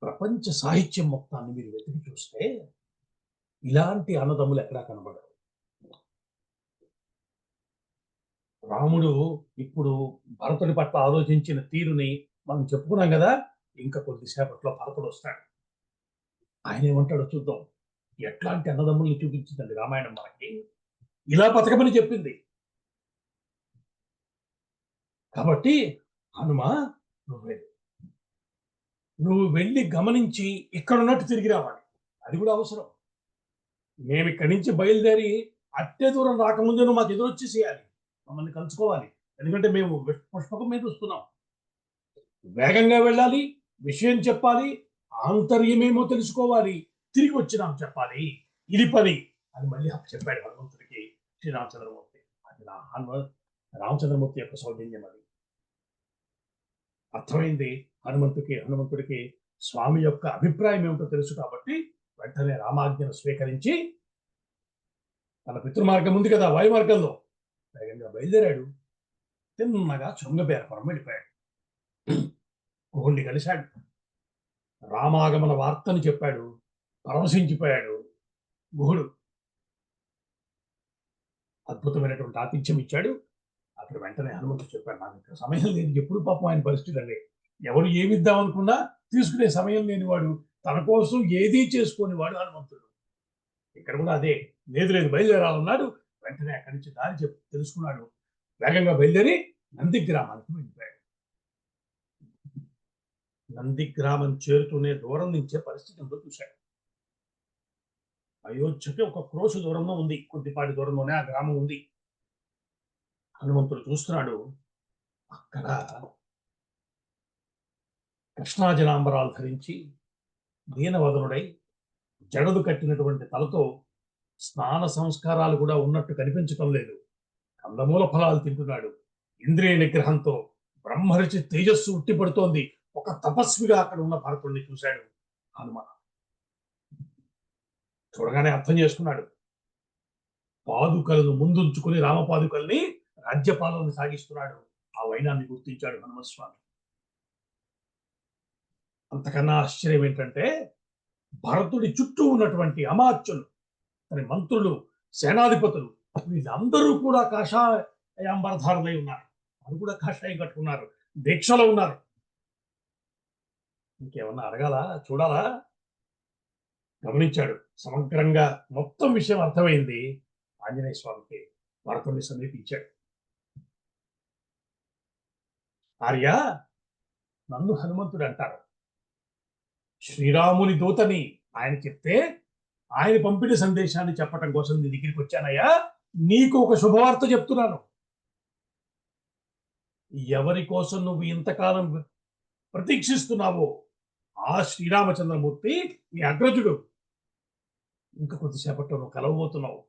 ప్రపంచ సాహిత్యం మొత్తాన్ని మీరు వెతికి చూస్తే ఇలాంటి అన్నదమ్ములు ఎక్కడా కనబడరు. రాముడు ఇప్పుడు భరతుడి పట్ల ఆలోచించిన తీరుని మనం చెప్పుకున్నాం కదా. ఇంకా కొద్దిసేపట్లో భరతుడు వస్తాడు. ఆయన ఏమంటాడో చూద్దాం. ఎట్లాంటి అన్నదమ్ముల్ని చూపించిందండి రామాయణం మనకి. ఇలా బతకమని చెప్పింది. కాబట్టి హనుమ, నువ్వు వెళ్ళి గమనించి ఇక్కడున్నట్టు తిరిగి రావాలి. అది కూడా అవసరం. మేము ఇక్కడి నుంచి బయలుదేరి అట్టే దూరం రాకముందే నువ్వు మాకు ఎదురొచ్చేసేయాలి, మమ్మల్ని కలుసుకోవాలి. ఎందుకంటే మేము పుష్పకం మీద వస్తున్నాం. వేగంగా వెళ్ళాలి, విషయం చెప్పాలి, ఆంతర్యమేమో తెలుసుకోవాలి, తిరిగి వచ్చినాం చెప్పాలి. ఇది పని అని మళ్ళీ చెప్పాడు హనుమంతుడికి శ్రీరామచంద్రమూర్తి. అది నా రామచంద్రమూర్తి యొక్క సౌజన్యం. అది అర్థమైంది హనుమంతుడికి స్వామి యొక్క అభిప్రాయం ఏమిటో తెలుసు కాబట్టి వెంటనే రామాజ్ఞను స్వీకరించి తన పితృమార్గం ఉంది కదా వాయుమార్గంలో వేగంగా బయలుదేరాడు. తిన్నగా శృంగబేరపురం వెళ్ళిపోయాడు. గుహుణ్ణి కలిశాడు. రామాగమన వార్తను చెప్పాడు. పరవశించిపోయాడు గుహుడు. అద్భుతమైనటువంటి ఆతిథ్యం ఇచ్చాడు. అక్కడ వెంటనే హనుమంతుడు చెప్పాడు, నాకు ఇక్కడ సమయం లేదు. ఎప్పుడు పాపం ఆయన పరిస్థితి అండి, ఎవరు ఏమిద్దాం అనుకున్నా తీసుకునే సమయం లేనివాడు, తన కోసం ఏదీ చేసుకుని వాడు హనుమంతుడు. ఇక్కడ కూడా అదే, లేదు లేదు బయలుదేరాలన్నాడు. వెంటనే అక్కడి నుంచి దారి తెలుసుకున్నాడు. వేగంగా బయలుదేరి నంది గ్రామానికి వెళ్ళిపోయాడు. నంది గ్రామం చేరుతూనే దూరం నుంచే పరిస్థితి ఉందో చూశాడు. అయోధ్యకి ఒక క్రోశ దూరంలో ఉంది, కొద్దిపాటి దూరంలోనే ఆ గ్రామం ఉంది. హనుమంతుడు చూస్తున్నాడు, అక్కడ కృష్ణాజలాంబరాలు ధరించి దీనవదనుడై జడలు కట్టినటువంటి తలతో స్నాన సంస్కారాలు కూడా ఉన్నట్టు కనిపించటం లేదు, కందమూల ఫలాలు తింటున్నాడు. ఇంద్రియ నిగ్రహంతో బ్రహ్మరిచి తేజస్సు ఉట్టిపడుతోంది. ఒక తపస్విగా అక్కడ ఉన్న భరతుడిని చూశాడు హనుమ. చూడగానే అర్థం చేసుకున్నాడు, పాదుకలను ముందుంచుకుని రామపాదుకల్ని రాజ్యపాలన సాగిస్తున్నాడు. ఆ వైనాన్ని గుర్తించాడు హనుమస్వామి. అంతకన్నా ఆశ్చర్యం ఏంటంటే, భరతుడి చుట్టూ ఉన్నటువంటి అమాత్యులు, తన మంత్రులు, సేనాధిపతులు, వీళ్ళందరూ కూడా కాషాయాంబరధారులై ఉన్నారు. వారు కూడా కాషాయం కట్టుకున్నారు, దీక్షలో ఉన్నారు. ఇంకేమన్నా అడగాలా, చూడాలా? గమనించాడు. సమగ్రంగా మొత్తం విషయం అర్థమైంది. ఆంజనేయ స్వామికి భరతుడిని సమీపించాడు. ఆర్య, నన్ను హనుమంతుడు అంటారు. శ్రీరాముని దూతని ఆయన చెప్తే, ఆయన పంపిన సందేశాన్ని చెప్పటం కోసం నీ దగ్గరికి వచ్చానయ్యా. నీకు ఒక శుభవార్త చెప్తున్నాను. ఎవరి కోసం నువ్వు ఇంతకాలం ప్రతీక్షిస్తున్నావో ఆ శ్రీరామచంద్రమూర్తి నీ అగ్రజుడు. ఇంకా కొద్దిసేపట్లో నువ్వు కలవబోతున్నావు.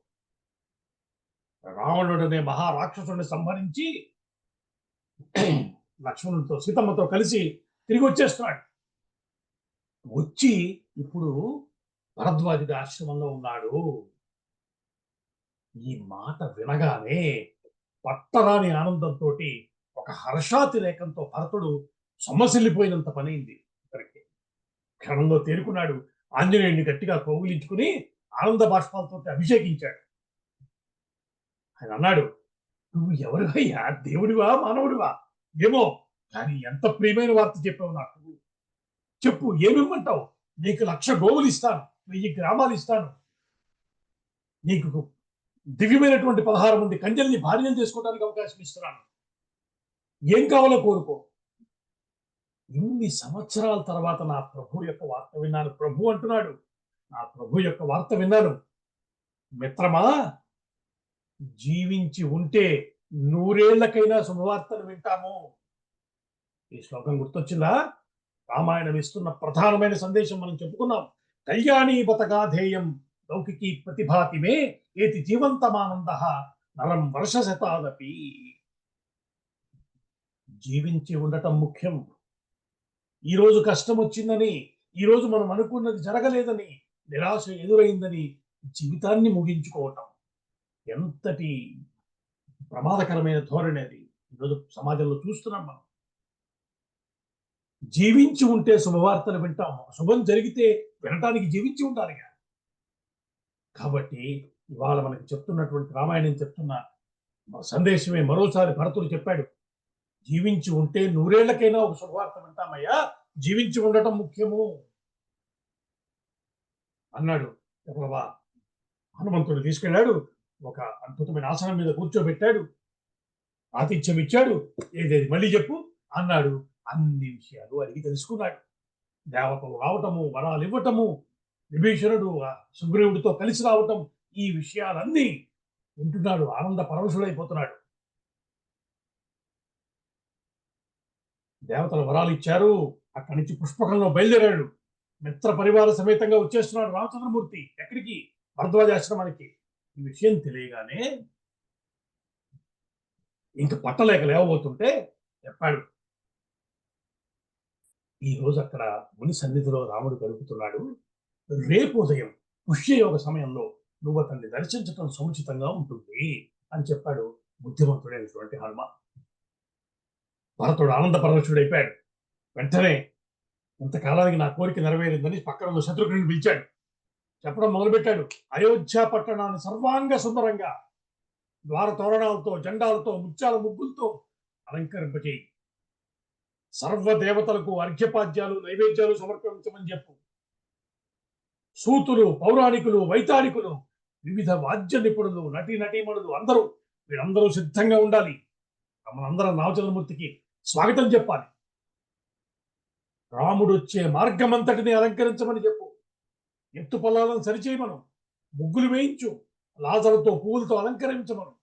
రావణుడనే మహారాక్షసుడిని సంహరించి లక్ష్మణుడితో సీతమ్మతో కలిసి తిరిగి వచ్చేస్తున్నాడు. వచ్చి ఇప్పుడు భరద్వాజుడి ఆశ్రమంలో ఉన్నాడు. ఈ మాట వినగానే పట్టరాని ఆనందంతో, ఒక హర్షాతిరేకంతో భరతుడు సొమ్మసిల్లిపోయినంత పనైంది. ఇక్కడికి క్షణంలో తేరుకున్నాడు. ఆంజనేయుడిని గట్టిగా కౌగిలించుకుని ఆనంద బాష్పాలతో అభిషేకించాడు. ఆయన అన్నాడు, నువ్వు ఎవరివయ్యా, దేవుడివా మానవుడివా ఏమో, కానీ ఎంత ప్రియమైన వార్త చెప్పావు నాకు. చెప్పు, ఏమిమ్మంటావు? నీకు 1,00,000 గోవులు ఇస్తాను, 1000 గ్రామాలు ఇస్తాను, నీకు దివ్యమైనటువంటి 16 మంది కంజల్ని భార్యలు చేసుకోవడానికి అవకాశం ఇస్తున్నాను. ఏం కావాలో కోరుకో. ఇన్ని సంవత్సరాల తర్వాత నా ప్రభు యొక్క వార్త విన్నాను. ప్రభు అంటున్నాడు, నా ప్రభు యొక్క వార్త విన్నాను. మిత్రమా, జీవించి ఉంటే 100 ఏళ్లకైనా శుభవార్తలు వింటాము. ఈ శ్లోకం గుర్తొచ్చిందా? రామాయణం ఇస్తున్న ప్రధానమైన సందేశం మనం చెప్పుకున్నాం. కళ్యాణీ బతగాధేయం లౌకికీ ప్రతిభాతిమే ఏతి జీవంతమానంద నరం వర్షశతాదపి. జీవించి ఉండటం ముఖ్యం. ఈరోజు కష్టం వచ్చిందని, ఈరోజు మనం అనుకున్నది జరగలేదని, నిరాశ ఎదురైందని జీవితాన్ని ముగించుకోవటం ఎంతటి ప్రమాదకరమైన ధోరణి అది ఈరోజు సమాజంలో చూస్తున్నాం మనం. జీవించి ఉంటే శుభవార్తలు వింటాము. శుభం జరిగితే వినటానికి జీవించి ఉండాలిగా. కాబట్టి ఇవాళ మనకి చెప్తున్నటువంటి రామాయణం చెప్తున్న సందేశమే మరోసారి భరతుడు చెప్పాడు. జీవించి ఉంటే 100 ఏళ్లకైనా ఒక శుభవార్త వింటామయ్యా, జీవించి ఉండటం ముఖ్యము అన్నాడు. ప్రభా, హనుమంతుడు తీసుకెళ్లాడు. ఒక అద్భుతమైన ఆసనం మీద కూర్చోబెట్టాడు, ఆతిథ్యం ఇచ్చాడు. ఏదేది మళ్ళీ చెప్పు అన్నాడు. అన్ని విషయాలు అడిగి తెలుసుకున్నాడు. దేవతలు రావటము, వరాలు ఇవ్వటము, విభీషణుడు సుగ్రీవుడితో కలిసి రావటం, ఈ విషయాలన్నీ వింటున్నాడు. ఆనంద పరవశుడైపోతున్నాడు. దేవతలు వరాలు ఇచ్చారు. అక్కడి నుంచి పుష్పకంలో బయలుదేరాడు. మిత్ర పరివార సమేతంగా వచ్చేస్తున్నాడు రామచంద్రమూర్తి. ఎక్కడికి? భరద్వాజాశ్రమానికి. ఈ విషయం తెలియగానే ఇంక పట్టలేక లేవబోతుంటే చెప్పాడు, ఈ రోజు అక్కడ ముని సన్నిధిలో రాముడు గడుపుతున్నాడు. రేపు ఉదయం పుష్యయోగ సమయంలో నువ్వు అతన్ని దర్శించటం సముచితంగా ఉంటుంది అని చెప్పాడు బుద్ధిమంతుడైనటువంటి హనుమ. భరతుడు ఆనంద పరవశుడైపోయాడు. వెంటనే ఇంతకాలానికి నా కోరిక నెరవేరిందని పక్కన ఉన్న శత్రుఘ్నుని పిలిచాడు. చెప్పడం మొదలుపెట్టాడు. అయోధ్య పట్టణాన్ని సర్వాంగ సుందరంగా ద్వార తోరణాలతో, జెండాలతో, ముత్యాల ముగ్గులతో అలంకరింపచేయి. సర్వదేవతలకు అర్ఘ్యపాద్యాలు, నైవేద్యాలు సమర్పించమని చెప్పు. సూతులు, పౌరాణికులు, వైతాళికులు, వివిధ వాద్య నిపుణులు, నటీమణులు వీళ్ళందరూ సిద్ధంగా ఉండాలి. మనందరం రామచంద్రమూర్తికి స్వాగతం చెప్పాలి. రాముడు వచ్చే మార్గమంతటిని అలంకరించమని చెప్పు. ఎత్తు పొలాలను సరిచేయమను. ముగ్గులు వేయించు. లాజలతో, పువ్వులతో అలంకరించమను.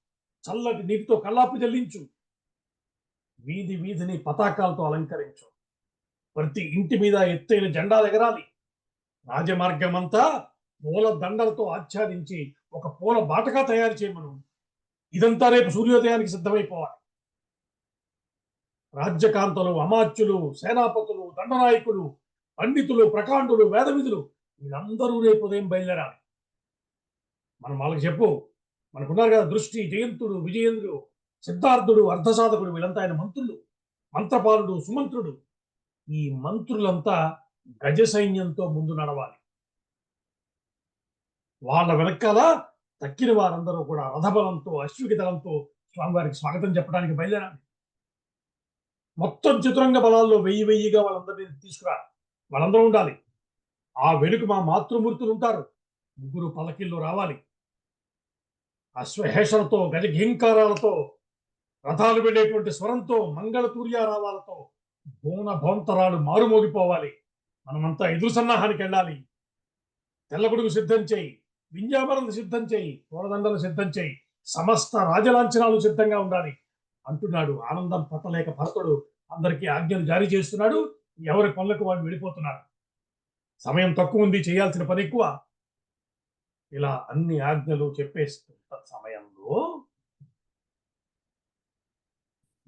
చల్లటి నీటితో కల్లాపు జల్లించు. వీధి వీధిని పతాకాలతో అలంకరించు. ప్రతి ఇంటి మీద ఎత్తైన జెండాలు ఎగరాలి. రాజమార్గమంతా పూల దండలతో ఆచ్ఛాదించి ఒక పూల బాటగా తయారు చేయమను. ఇదంతా రేపు సూర్యోదయానికి సిద్ధమైపోవాలి. రాజ్యకాంతలు, అమాత్యులు, సేనాపతులు, దండనాయకులు, పండితులు, ప్రకాండులు, వేదవిధులు వీళ్ళందరూ రేపు ఉదయం బయలుదేరాలి. మనం వాళ్ళకి చెప్పు. మనకున్నారు కదా దృష్టి, జయంతుడు, విజయేంద్రుడు, సిద్ధార్థుడు, అర్ధసాధకుడు, వీళ్ళంతా ఆయన మంత్రులు. మంత్రపాలుడు, సుమంత్రుడు. ఈ మంత్రులంతా గజ సైన్యంతో ముందు నడవాలి. వాళ్ళ వెనకాల తక్కిన వారందరూ కూడా రథబలంతో, అశ్విక దళంతో స్వామివారికి స్వాగతం చెప్పడానికి బయలుదేరాలి. మొత్తం చతురంగ బలాల్లో వెయ్యిగా వాళ్ళందరినీ తీసుకురా. వాళ్ళందరూ ఉండాలి. ఆ వెనుక మా మాతృమూర్తులు ఉంటారు. ముగ్గురు పలకిల్లో రావాలి. అశ్వహేషలతో, గజఘీంకారాలతో, రథాలు వెళ్ళేటువంటి స్వరంతో, మంగళతూర్యారావాలతో బోన భోంతరాలు మారుమోగిపోవాలి. మనమంతా ఎదురు సన్నాహానికి వెళ్ళాలి. తెల్లగొడుగు సిద్ధం చేయి, వింజామరలు సిద్ధం చేయి, పూలదండలు సిద్ధం చేయి, సమస్త రాజలాంఛనాలు సిద్ధంగా ఉండాలి అంటున్నాడు. ఆనందం పట్టలేక భరతుడు అందరికీ ఆజ్ఞలు జారీ చేస్తున్నాడు. ఎవరి పనులకు వాళ్ళు వెళ్ళిపోతున్నారు. సమయం తక్కువ ఉంది, చేయాల్సిన పని ఎక్కువ. ఇలా అన్ని ఆజ్ఞలు చెప్పేస్తున్న సమయంలో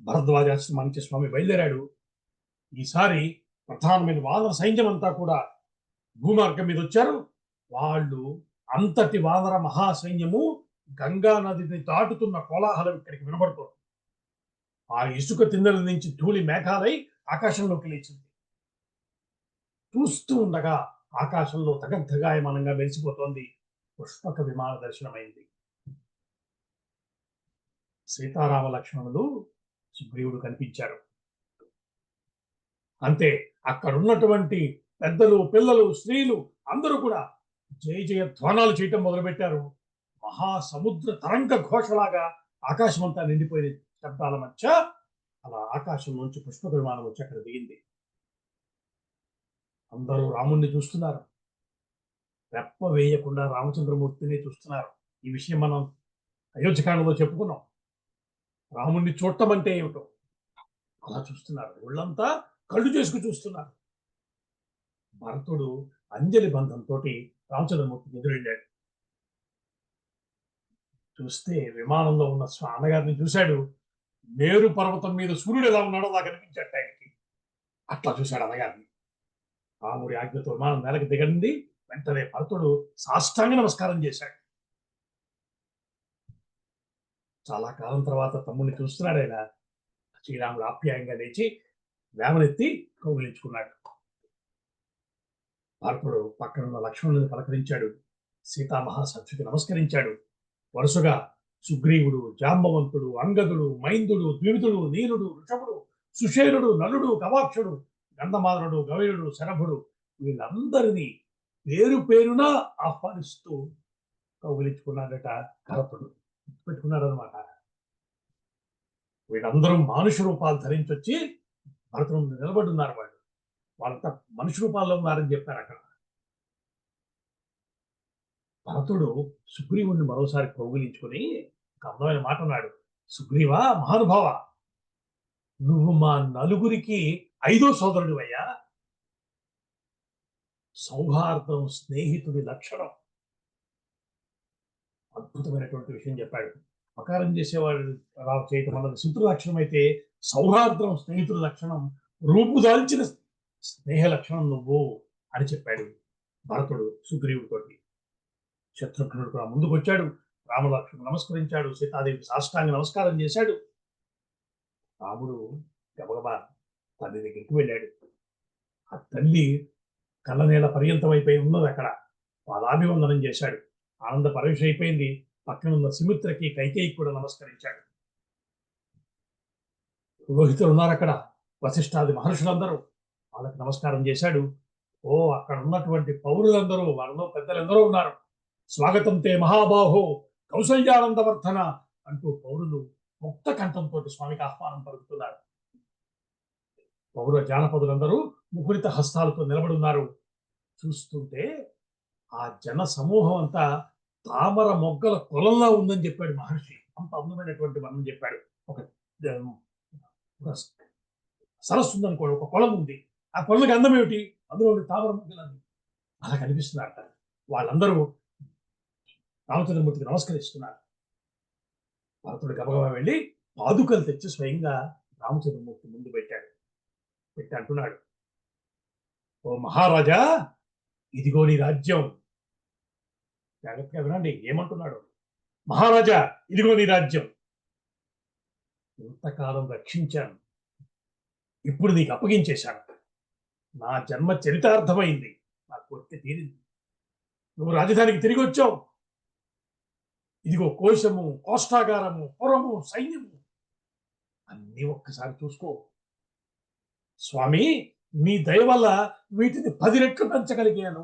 భరద్వాజాశ్రమానికి స్వామి బయలుదేరాడు. ఈసారి ప్రధానమైన వానర సైన్యం అంతా కూడా భూమార్గం మీద వచ్చారు. వాళ్ళు అంతటి వానర మహాసైన్యము గంగా నదిని దాటుతున్న కోలాహలం ఇక్కడికి వినబడుతోంది. ఆ ఇసుక తిన్నెల నుంచి ధూళి మేఘాలై ఆకాశంలోకి లేచింది. చూస్తూ ఉండగా ఆకాశంలో తగద్ధగాయమానంగా మెరిసిపోతోంది. పుష్పక విమాన దర్శనమైంది. సీతారామ లక్ష్మణులు, సుగ్రీవుడు కనిపించారు. అంతే, అక్కడున్నటువంటి పెద్దలు, పిల్లలు, స్త్రీలు అందరూ కూడా జయ జయ ధ్వానాలు చేయటం మొదలుపెట్టారు. మహాసముద్ర తరంగ ఘోషలాగా ఆకాశం అంతా నిండిపోయిన శబ్దాల మధ్య అలా ఆకాశం నుంచి పుష్పక విమానం వచ్చి అక్కడ దిగింది. అందరూ రాముణ్ణి చూస్తున్నారు. రెప్ప వేయకుండా రామచంద్రమూర్తిని చూస్తున్నారు. ఈ విషయం మనం అయోధ్యకాండలో చెప్పుకున్నాం. రాముణ్ణి చూడటం అంటే ఏమిటో అలా చూస్తున్నారు. ఒళ్ళంతా కళ్ళు చేసుకు చూస్తున్నారు. భరతుడు అంజలి బంధంతో రామచంద్రమూర్తికి ఎదురెళ్ళాడు. చూస్తే విమానంలో ఉన్న అన్నగారిని చూశాడు. మేరు పర్వతం మీద సూర్యుడు ఎలా ఉన్నాడో అలా కనిపించాడు ఆయనకి. అట్లా చూశాడు అన్నగారిని. రాముడి ఆజ్ఞతో విమానం నేలకు దిగండి. వెంటనే భరతుడు సాష్టాంగ నమస్కారం చేశాడు. చాలా కాలం తర్వాత తమ్ముడిని చూస్తున్నాడు ఆయన. శ్రీరాముడు ఆప్యాయంగా లేచి వేమనెత్తి కౌగిలించుకున్నాడు. భరతుడు పక్కనున్న లక్ష్మణుని పలకరించాడు. సీతామహాసత్యుకి నమస్కరించాడు. వరుసగా సుగ్రీవుడు, జాంబవంతుడు, అంగదుడు, మైందుడు, ద్వివిధుడు, నీలుడు, ఋషభుడు, సుషేరుడు, నలుడు, గవాక్షుడు, గంధమాదనుడు, గవయుడు, శరభుడు వీళ్ళందరినీ పేరు పేరున ఆహ్వానిస్తూ కౌగిలించుకున్నాడట భరతుడు. పెట్టుకున్నాడు అనమాట. వీళ్ళందరూ మానుష రూపాలు ధరించొచ్చి భరతుడు నిలబడున్నారు. వాళ్ళంతా మనుషు రూపాల్లో ఉన్నారని చెప్పారు అక్కడ. భరతుడు సుగ్రీవుణ్ణి మరోసారి కౌగిలించుకుని ఒక అందమైన మాట అన్నాడు. సుగ్రీవా, మహానుభావ, నువ్వు మా నలుగురికి 5వ సోదరుడు అయ్యా. సౌహార్దం స్నేహితుడి లక్షణం. అద్భుతమైనటువంటి విషయం చెప్పాడు. అపకారం చేసేవాడు అలా చేయటం అన్నది శత్రు లక్షణం అయితే, సౌహార్దం స్నేహితుడి లక్షణం, రూపుదాల్చిన స్నేహ లక్షణం నువ్వు అని చెప్పాడు భరతుడు సుగ్రీవుడితోటి. శత్రుఘ్నుడు కూడా ముందుకు వచ్చాడు. రామలక్ష్మణుడు నమస్కరించాడు. సీతాదేవికి సాష్టాంగ నమస్కారం చేశాడు. రాముడు గబగబా తల్లి దగ్గరికి వెళ్ళాడు. ఆ తల్లి కళ్ళనేల పర్యంతం అయిపోయి ఉన్నది అక్కడ. పాదాభివందనం చేశాడు. ఆనంద పరవశ అయిపోయింది. పక్కనున్న సుమిత్రకి కైకేయికి కూడా నమస్కరించాడు. పురోహితులు ఉన్నారు అక్కడ, వశిష్ఠాది మహర్షులందరూ, వాళ్ళకి నమస్కారం చేశాడు. ఓ అక్కడ ఉన్నటువంటి పౌరులందరూ, వాళ్ళలో పెద్దలందరూ ఉన్నారు. స్వాగతం తే మహాబాహో కౌసల్యానందవర్ధన అంటూ పౌరులు ముక్త కంఠంతో స్వామికి ఆహ్వానం పలుకుతున్నారు. పౌర జానపదులందరూ ముకురిత హస్తాలతో నిలబడి ఉన్నారు. చూస్తుంటే ఆ జన సమూహం అంతా తామర మొగ్గల కొలంలా ఉందని చెప్పాడు మహర్షి. అంత అందమైనటువంటి వర్ణం చెప్పాడు. ఒక ఒక సరస్సు ఉందనుకోండి, ఒక కొలం ఉంది. ఆ కొలంకి అందం ఏమిటి? అందులో తామర మొగ్గలని అలా కనిపిస్తున్నారట. వాళ్ళందరూ రామచంద్రమూర్తికి నమస్కరిస్తున్నారు. భరతుడు గబగబా వెళ్ళి పాదుకలు తెచ్చి స్వయంగా రామచంద్రమూర్తి ముందు పెట్టాడు. పెట్టి అంటున్నాడు, ఓ మహారాజా, ఇదిగో నీ రాజ్యం. జాగ్రత్తగా వినండి ఏమంటున్నాడు. మహారాజా, ఇదిగో నీ రాజ్యం. ఇంతకాలం రక్షించాను, ఇప్పుడు నీకు అప్పగించేశాను. నా జన్మ చరితార్థమైంది, నా కోరిక తీరింది. నువ్వు రాజధానికి తిరిగి వచ్చావు. ఇదిగో కోశము, కోష్టాగారము, పురము, సైన్యము అన్ని ఒక్కసారి చూసుకో. స్వామి, మీ దయ వల్ల వీటిని 10 రెట్లు పెంచగలిగాను.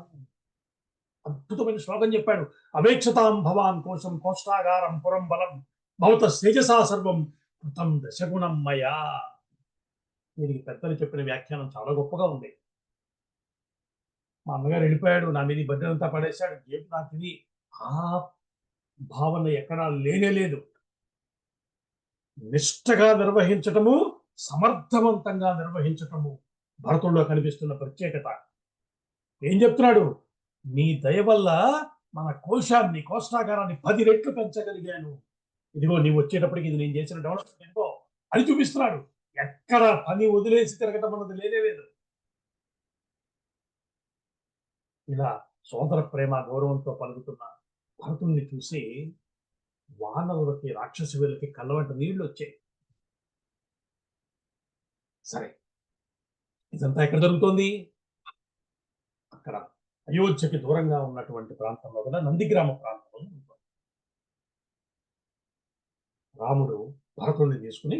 అద్భుతమైన శ్లోకం చెప్పాడు. అవేక్షతాం భవాన్ కోశం కోష్టాగారం పురం బలం భవత తేజసా సర్వం కృతం దశగుణం మయా. దీనికి పెద్దలు చెప్పిన వ్యాఖ్యానం చాలా గొప్పగా ఉంది. మా అన్నగారు వెళ్ళిపోయాడు, నా మీద బడ్డంతా పడేశాడు, ఏం నాకు ఇది ఆ భావన ఎక్కడా లేనే లేదు. నిష్ఠగా నిర్వహించటము, సమర్థవంతంగా నిర్వహించటము భరతుల్లో కనిపిస్తున్న ప్రత్యేకత. ఏం చెప్తున్నాడు? నీ దయ వల్ల మన కోశాన్ని, కోష్టాగారాన్ని 10 రెట్లు పెంచగలిగాను. ఇదిగో నీవు వచ్చేటప్పటికి ఇది నేను చేసిన డెవలప్మెంట్ ఎంతో అని చూపిస్తున్నాడు. ఎక్కడ పని వదిలేసి తిరగటం అన్నది లేనే లేదు. ఇలా సోదర ప్రేమ గౌరవంతో పలుకుతున్న భరతుల్ని చూసి వానరులకి, రాక్షసు వీళ్ళకి కళ్ళ వెంట నీళ్లు వచ్చాయి. సరే, ఇదంతా ఎక్కడ జరుగుతోంది? అక్కడ అయోధ్యకి దూరంగా ఉన్నటువంటి ప్రాంతంలో గల నందిగ్రామ ప్రాంతంలో ఉంటుంది. రాముడు భరతుడిని తీసుకుని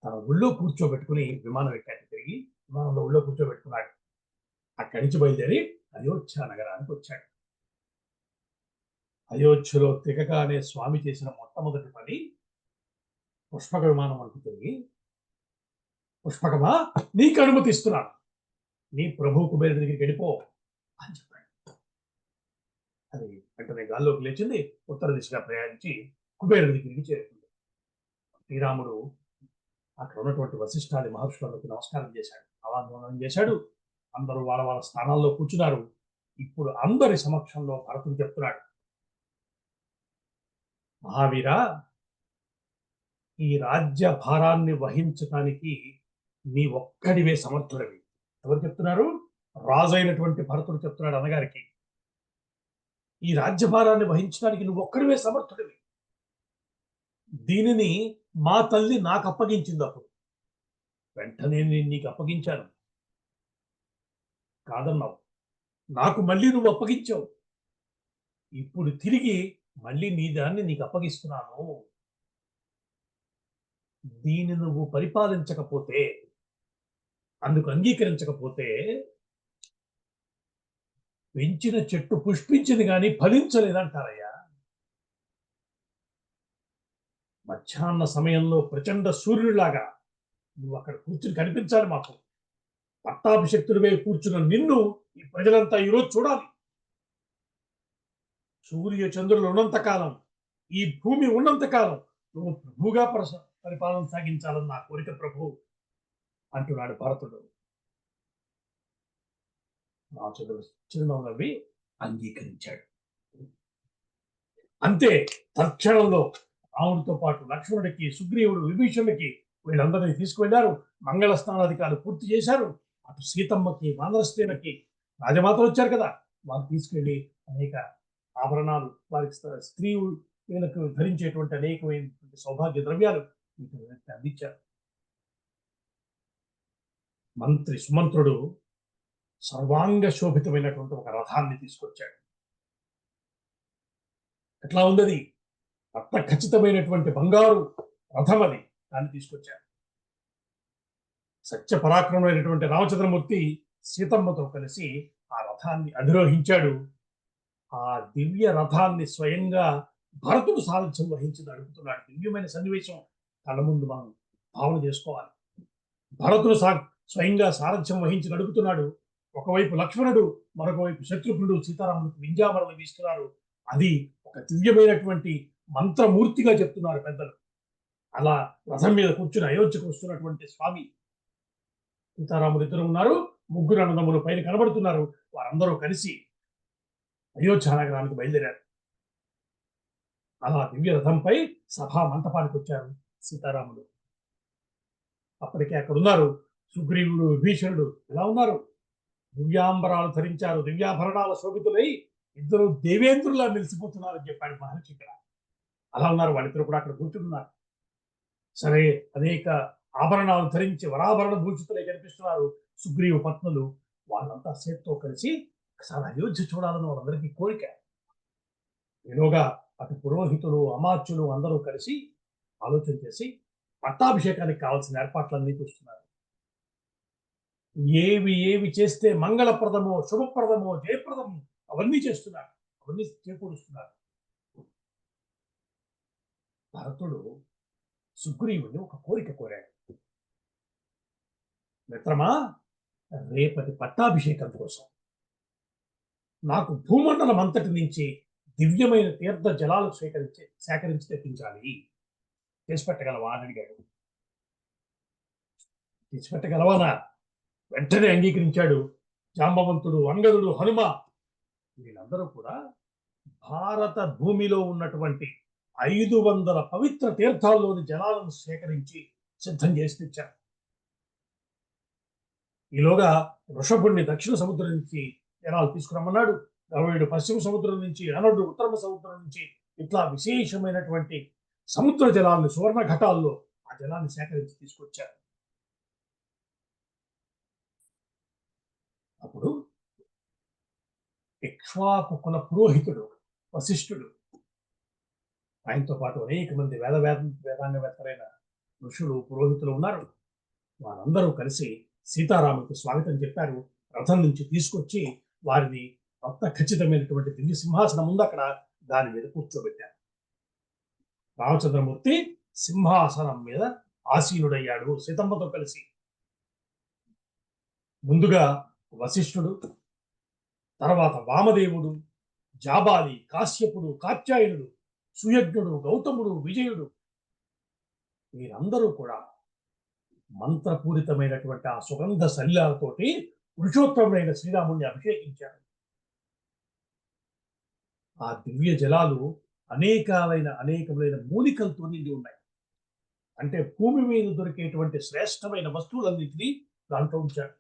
తన ఊళ్ళో కూర్చోబెట్టుకుని విమానం ఎక్కాడు. తిరిగి విమానంలో ఊళ్ళో కూర్చోబెట్టుకున్నాడు. అక్కడి నుంచి బయలుదేరి అయోధ్య నగరానికి వచ్చాడు. అయోధ్యలో దిగగానే స్వామి చేసిన మొట్టమొదటి పని పుష్పక విమానం అంటూ తిరిగి, పుష్పకమా, నీకు అనుమతిస్తున్నాను, నీ ప్రభు కుబేరుడి దగ్గరికి వెళ్ళిపో అని చెప్పాడు. అది వెంటనే గాల్లోకి లేచింది, ఉత్తర దిశగా ప్రయాణించి కుబేరుడి దగ్గరికి చేరుకుంది. శ్రీరాముడు అక్కడ ఉన్నటువంటి వశిష్ఠాది మహర్షులకు నమస్కారం చేశాడు, ఆవాహనం చేశాడు. అందరూ వాళ్ళ వాళ్ళ స్థానాల్లో కూర్చున్నారు. ఇప్పుడు అందరి సమక్షంలో భరతుడు చెప్తున్నాడు, మహావీరా, ఈ రాజ్య భారాన్ని వహించటానికి నీ ఒక్కడివే సమర్థుడివి. ఎవరు చెప్తున్నారు? రాజు అయినటువంటి భరతుడు చెప్తున్నాడు అన్నగారికి, ఈ రాజ్యభారాన్ని వహించడానికి నువ్వు ఒక్కడివే సమర్థుడివి. దీనిని మా తల్లి నాకు అప్పగించింది. అప్పుడు వెంటనే నేను నీకు అప్పగించాను, కాదన్నావు. నాకు మళ్ళీ నువ్వు అప్పగించావు. ఇప్పుడు తిరిగి మళ్ళీ నీ దాన్ని నీకు అప్పగిస్తున్నాను. దీన్ని నువ్వు పరిపాలించకపోతే, అందుకు అంగీకరించకపోతే, పెంచిన చెట్టు పుష్పించింది కానీ ఫలించలేదంటారయ్యా. మధ్యాహ్న సమయంలో ప్రచండ సూర్యుడిలాగా నువ్వు అక్కడ కూర్చుని కనిపించాలి మాకు. పట్టాభిషక్తుడివే కూర్చున్న నిన్ను ఈ ప్రజలంతా ఈరోజు చూడాలి. సూర్య చంద్రులు ఉన్నంతకాలం, ఈ భూమి ఉన్నంతకాలం నువ్వు ప్రభువుగా పరిపాలన సాగించాలని నా కోరిక ప్రభు అంటున్నాడు భరతుడు. రామచంద్రుడు చిరునవ్వు నవ్వి అంగీకరించాడు. అంతే, తక్షణంలో రాముడితో పాటు లక్ష్మణుడికి, సుగ్రీవుడు, విభీషణుడికి వీళ్ళందరినీ తీసుకువెళ్లారు. మంగళ స్నానాధికారులు పూర్తి చేశారు. అటు సీతమ్మకి, వానరసేనకి, రాజమాతలు వచ్చారు కదా, వారు తీసుకెళ్లి అనేక ఆభరణాలు, వారికి స్త్రీలకు ధరించేటువంటి అనేకమైనటువంటి సౌభాగ్య ద్రవ్యాలు అందించారు. మంత్రి సుమంత్రుడు సర్వాంగ శోభితమైనటువంటి ఒక రథాన్ని తీసుకొచ్చాడు. ఎట్లా ఉంది? రక్త ఖచ్చితమైనటువంటి బంగారు రథం అది. దాన్ని తీసుకొచ్చారు. సత్య పరాక్రమైనటువంటి రామచంద్రమూర్తి సీతమ్మతో కలిసి ఆ రథాన్ని అధిరోహించాడు. ఆ దివ్య రథాన్ని స్వయంగా భరతుడు సారథ్యం వహించి నడుపుతున్నాడు. దివ్యమైన సన్నివేశం కళ్ళ ముందు మనం భావన చేసుకోవాలి. భరతుడు స్వయంగా సారథ్యం వహించి నడుపుతున్నాడు. ఒకవైపు లక్ష్మణుడు, మరొక వైపు శత్రుఘ్నుడు సీతారాములకు వింజామరలు వీస్తున్నారు. అది ఒక దివ్యమైనటువంటి మంత్రమూర్తిగా చెప్తున్నారు పెద్దలు. అలా రథం మీద కూర్చుని అయోధ్యకు వస్తున్నటువంటి స్వామి, సీతారాములు ఇద్దరు ఉన్నారు, ముగ్గురు అన్నదమ్ములు పైన కనబడుతున్నారు. వారందరూ కలిసి అయోధ్య నగరానికి బయలుదేరారు. అలా దివ్య రథంపై సభా మంటపానికి వచ్చారు సీతారాములు. అప్పటికే అక్కడ ఉన్నారు సుగ్రీవుడు, విభీషణుడు. ఎలా ఉన్నారు? దివ్యాంబరాలు ధరించారు, దివ్యాభరణాల శోభితులై ఇద్దరు దేవేంద్రులా మెలిసిపోతున్నారని చెప్పాడు మహర్షి ఇక్కడ. అలా ఉన్నారు వాళ్ళిద్దరు కూడా అక్కడ కూర్చున్నారు. సరే, అనేక ఆభరణాలు ధరించి వరాభరణ భూషితులై కనిపిస్తున్నారు సుగ్రీవ పత్నులు. వాళ్ళంతా సేత్తో కలిసి ఒకసారి అయోధ్య చూడాలని వాళ్ళందరికీ కోరిక. ఈలోగా అటు పురోహితులు, అమాత్యులు అందరూ కలిసి ఆలోచన చేసి పట్టాభిషేకానికి కావాల్సిన ఏర్పాట్లన్నీ చూస్తున్నారు. ఏవి చేస్తే మంగళప్రదమో, శుభప్రదమో, జయప్రదమో అవన్నీ చేస్తున్నారు, అవన్నీ చేకూరుస్తున్నారు. భరతుడు సుగ్రీవుని ఒక కోరిక కోరాడు. మిత్రమా, రేపటి పట్టాభిషేకం కోసం నాకు భూమండలం అంతటి నుంచి దివ్యమైన తీర్థ జలాలు సేకరించి తెప్పించాలి. చేసిపెట్టగలవా అని అడిగాడు. తెచ్చిపెట్టగలవానా? వెంటనే అంగీకరించాడు. జాంబవంతుడు, అంగదుడు, హనుమ వీళ్ళందరూ కూడా భారత భూమిలో ఉన్నటువంటి 500 పవిత్ర తీర్థాల్లోని జలాలను సేకరించి సిద్ధం చేసి తెచ్చారు. ఈలోగా వృషభుణ్ణి దక్షిణ సముద్రం నుంచి జలాలు తీసుకురమ్మన్నాడు. గరుడు పశ్చిమ సముద్రం నుంచి, అనరుడు ఉత్తర సముద్రం నుంచి, ఇట్లా విశేషమైనటువంటి సముద్ర జలాలను సువర్ణ ఘటాల్లో ఆ జలాన్ని సేకరించి తీసుకొచ్చారు. అప్పుడు ఇక్ష్వాకు కుల పురోహితుడు వశిష్ఠుడు, ఆయనతో పాటు అనేక మంది వేదాంగవేత్తలైన ఋషులు, పురోహితులు ఉన్నారు. వారందరూ కలిసి సీతారాములకు స్వాగతం చెప్పారు. రథం నుంచి తీసుకొచ్చి వారిని రక్త ఖచ్చితమైనటువంటి దివ్య సింహాసనం ముందు అక్కడ దాని మీద కూర్చోబెట్టారు. రామచంద్రమూర్తి సింహాసనం మీద ఆసీనుడయ్యాడు సీతమ్మతో కలిసి. ముందుగా వశిష్ఠుడు, తర్వాత వామదేవుడు, జాబాలి, కాశ్యపుడు, కాత్యాయనుడు, సుయజ్ఞుడు, గౌతముడు, విజయుడు వీరందరూ కూడా మంత్రపూరితమైనటువంటి ఆ సుగంధ శల్యాలతోటి పురుషోత్తముడైన శ్రీరాముణ్ణి అభిషేకించారు. ఆ దివ్య జలాలు అనేకమైన మూలికలతో నిండి ఉన్నాయి. అంటే భూమి మీద దొరికేటువంటి శ్రేష్టమైన వస్తువులన్నింటినీ దాంట్లో ఉంచారు.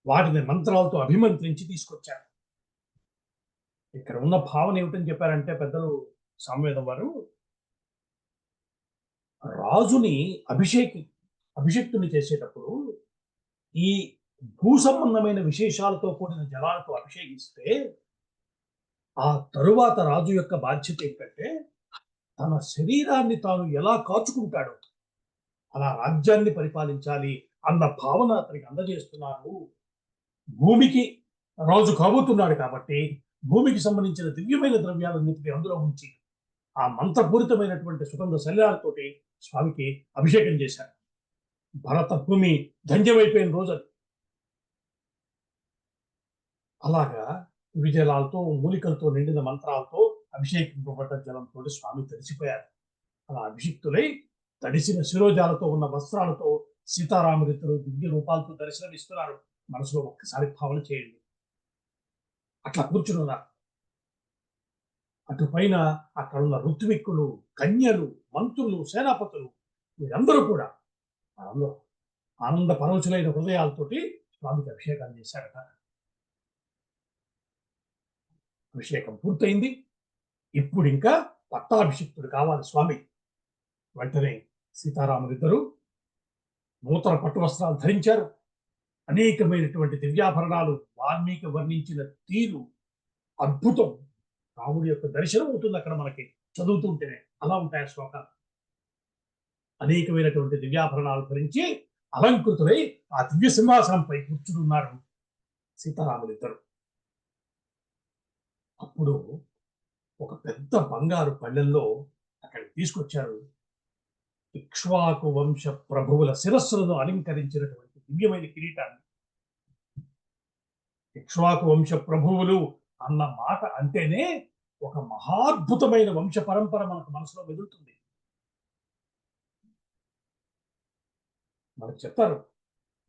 వాటిని మంత్రాలతో అభిమంత్రించి తీసుకొచ్చారు. ఇక్కడ ఉన్న భావన ఏమిటని చెప్పారంటే పెద్దలు సామవేదం వారు, రాజుని అభిషేక్తుని చేసేటప్పుడు ఈ భూ సంబంధమైన విశేషాలతో కూడిన జలాలతో అభిషేకిస్తే ఆ తరువాత రాజు యొక్క బాధ్యత ఏంటంటే తన శరీరాన్ని తాను ఎలా కాచుకుంటాడో అలా రాజ్యాన్ని పరిపాలించాలి అన్న భావన అతనికి అందజేస్తున్నారు. భూమికి రాజు కాబోతున్నాడు కాబట్టి భూమికి సంబంధించిన దివ్యమైన ద్రవ్యాలన్నింటినీ అందులో ఉంచి ఆ మంత్రపూరితమైనటువంటి సుగంధ శల్యాలతోటి స్వామికి అభిషేకం చేశారు. భరత భూమి ధన్యమైపోయిన రోజు అది. అలాగా విజయాలతో, మూలికలతో నిండిన మంత్రాలతో అభిషేకింపబడ్డ జలంతో స్వామి తడిసిపోయారు. అలా అభిషిక్తులై తడిసిన శిరోజాలతో ఉన్న వస్త్రాలతో సీతారాములిద్దరూ దివ్య రూపాలతో దర్శనమిస్తున్నారు. మనసులో ఒక్కసారి భావన చేయండి. అట్లా కూర్చున్నారు. అటుపైన అక్కడ ఉన్న ఋత్విక్కులు, కన్యలు, మంత్రులు, సేనాపతులు వీరందరూ కూడా ఆనంద పరవశులైన హృదయాలతోటి స్వామికి అభిషేకాలు చేశారట. అభిషేకం పూర్తయింది. ఇప్పుడు ఇంకా పట్టాభిషిక్తుడు కావాలి స్వామి. వెంటనే సీతారాములిద్దరూ నూతన పట్టు వస్త్రాలు ధరించారు. అనేకమైనటువంటి దివ్యాభరణాలు వాల్మీకి వర్ణించిన తీరు అద్భుతం. రాముడి యొక్క దర్శనం అవుతుంది అక్కడ మనకి చదువుతుంటేనే. అలా ఉంటాయి ఆ శ్లోకాలు. అనేకమైనటువంటి దివ్యాభరణాలు ధరించి అలంకృతులై ఆ దివ్య సింహాసనంపై కూర్చుని ఉన్నారు సీతారాములిద్దరు. అప్పుడు ఒక పెద్ద బంగారు పళ్ళెంలో అక్కడికి తీసుకొచ్చారు ఇక్ష్వాకు వంశ ప్రభువుల శిరస్సులను అలంకరించినటువంటి దివ్యమైన కిరీటాన్ని. ఇక్ష్వాకు వంశ ప్రభువులు అన్న మాట అంటేనే ఒక మహాద్భుతమైన వంశ పరంపర మనకు మనసులో మెదులుతుంది. మనకు చెప్తారు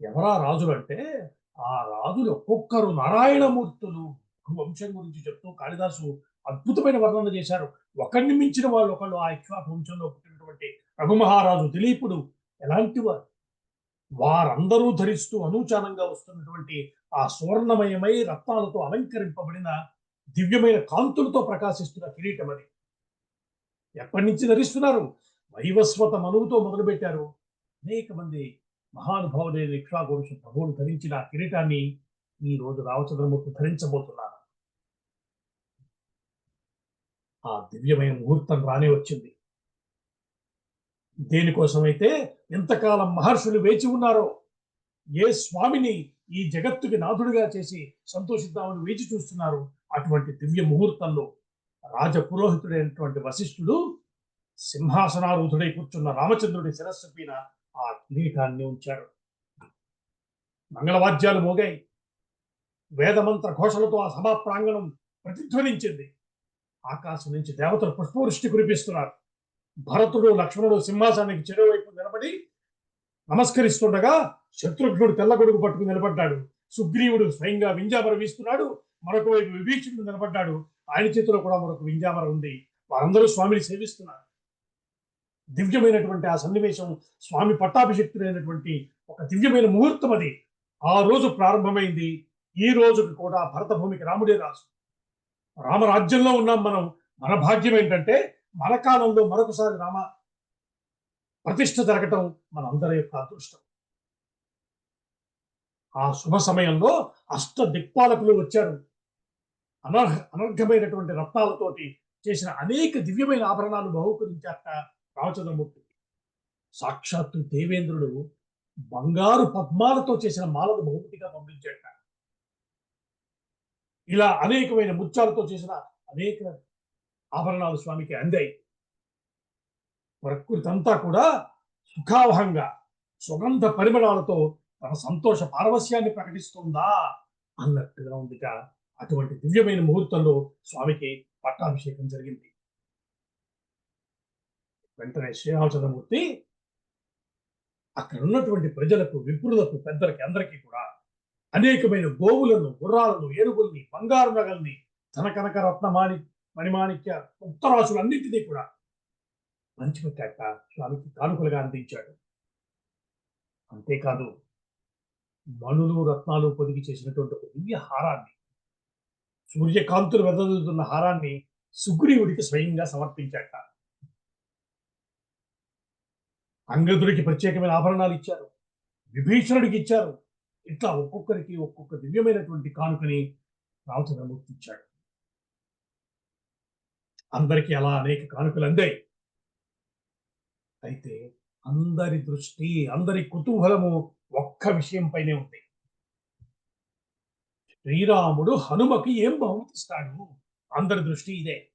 ఎవరా రాజులు అంటే ఆ రాజులు ఒక్కొక్కరు నారాయణమూర్తులు. వంశం గురించి చెప్తూ కాళిదాసు అద్భుతమైన వర్ణన చేశారు. ఒకరిని మించిన వాళ్ళు ఒకళ్ళు ఆ ఇక్ష్వాకు వంశంలో పుట్టినటువంటి రఘుమహారాజు దిలీపుడు ఎలాంటి వారు. వారందరూ ధరిస్తూ అనూచానంగా వస్తున్నటువంటి ఆ సువర్ణమయమై రత్నాలతో అలంకరింపబడిన దివ్యమైన కాంతులతో ప్రకాశిస్తున్న కిరీటం అది. ఎప్పటి నుంచి ధరిస్తున్నారు? వైవస్వత మనువుతో మొదలుపెట్టారు. అనేక మంది మహానుభావులైన ఇక్ష్వాకు వంశ ప్రభువులు ధరించిన ఆ కిరీటాన్ని ఈ రోజు రామచంద్రమూర్తి ధరించబోతున్నారు. ఆ దివ్యమైన ముహూర్తం రానే వచ్చింది. దేనికోసమైతే ఎంతకాలం మహర్షులు వేచి ఉన్నారో, ఏ స్వామిని ఈ జగత్తుకి నాథుడిగా చేసి సంతోషిద్దామని వేచి చూస్తున్నారు, అటువంటి దివ్య ముహూర్తంలో రాజ పురోహితుడైనటువంటి వశిష్ఠుడు సింహాసనారూఢుడై కూర్చున్న రామచంద్రుడి శిరస్సు పైన ఆ కిరీటాన్ని ఉంచాడు. మంగళవాద్యాలు మోగాయి. వేదమంత్ర ఘోషలతో ఆ సభా ప్రాంగణం ప్రతిధ్వనించింది. ఆకాశం నుంచి దేవతలు పుష్పవృష్టి కురిపిస్తున్నారు. భరతుడు లక్ష్మణుడు సింహాసనానికి చెరువైపు నిలబడి నమస్కరిస్తుండగా శత్రుఘ్నుడు తెల్లగొడుగు పట్టుకుని నిలబడ్డాడు. సుగ్రీవుడు స్వయంగా వింజామర వీస్తున్నాడు. మరొక వైపు విభీషణుడు నిలబడ్డాడు. ఆయన చేతిలో కూడా మరొక వింజామర ఉంది. వారందరూ స్వామిని సేవిస్తున్నారు. దివ్యమైనటువంటి ఆ సన్నివేశం స్వామి పట్టాభిషిక్తుడైనటువంటి ఒక దివ్యమైన ముహూర్తం అది. ఆ రోజు ప్రారంభమైంది. ఈ రోజుకి కూడా భరత భూమికి రాముడే రాజు. రామరాజ్యంలో ఉన్నాం మనం. మన భాగ్యం ఏంటంటే మన కాలంలో మరొకసారి రామ ప్రతిష్ఠ జరగటం మనందరి యొక్క అదృష్టం. ఆ శుభ సమయంలో అష్ట దిక్పాలకులు వచ్చారు. అనర్ఘమైనటువంటి రత్నాలతోటి చేసిన అనేక దివ్యమైన ఆభరణాలు బహుకరించాక రామచంద్రమూర్తి. సాక్షాత్తు దేవేంద్రుడు బంగారు పద్మాలతో చేసిన మాలను బహుమతిగా పంపించాట. ఇలా అనేకమైన ముత్యాలతో చేసిన అనేక ఆభరణాలు స్వామికి అందాయి. ప్రకృతి అంతా కూడా సుఖావహంగా సుగంధ పరిమళాలతో తన సంతోష పారవస్యాన్ని ప్రకటిస్తుందా అన్నట్టుగా ఉందిట. అటువంటి దివ్యమైన ముహూర్తంలో స్వామికి పట్టాభిషేకం జరిగింది. వెంటనే శ్రీరామచంద్రమూర్తి అక్కడ ఉన్నటువంటి ప్రజలకు, విప్రులకు, పెద్దలకి అందరికీ కూడా అనేకమైన గోవులను, గుర్రాలను, ఏనుగుల్ని, బంగారు నగల్ని, ధనకనక రత్నమాణి మణిమాణిక్య ఉత్తరాసులన్నింటినీ కూడా పంచిపెట్టాక స్వామికి కానుకలుగా అందించాడు. అంతేకాదు మణులు, రత్నాలు పొదిగి చేసినటువంటి ఒక దివ్య హారాన్ని, సూర్యకాంతులు వెదజల్లుతున్న హారాన్ని సుగ్రీవుడికి స్వయంగా సమర్పించాట. అంగదుడికి ప్రత్యేకమైన ఆభరణాలు ఇచ్చారు. విభీషణుడికి ఇచ్చారు. ఇట్లా ఒక్కొక్కరికి ఒక్కొక్క దివ్యమైనటువంటి కానుకని రామచంద్రమూర్తి ఇచ్చాడు. అందరికీ అలా అనేక కానుకలు అందాయి. అయితే అందరి దృష్టి, అందరి కుతూహలము ఒక్క విషయంపైనే ఉంది. శ్రీరాముడు హనుమకి ఏం బహుమతిస్తాడు? అందరి దృష్టి ఇదే.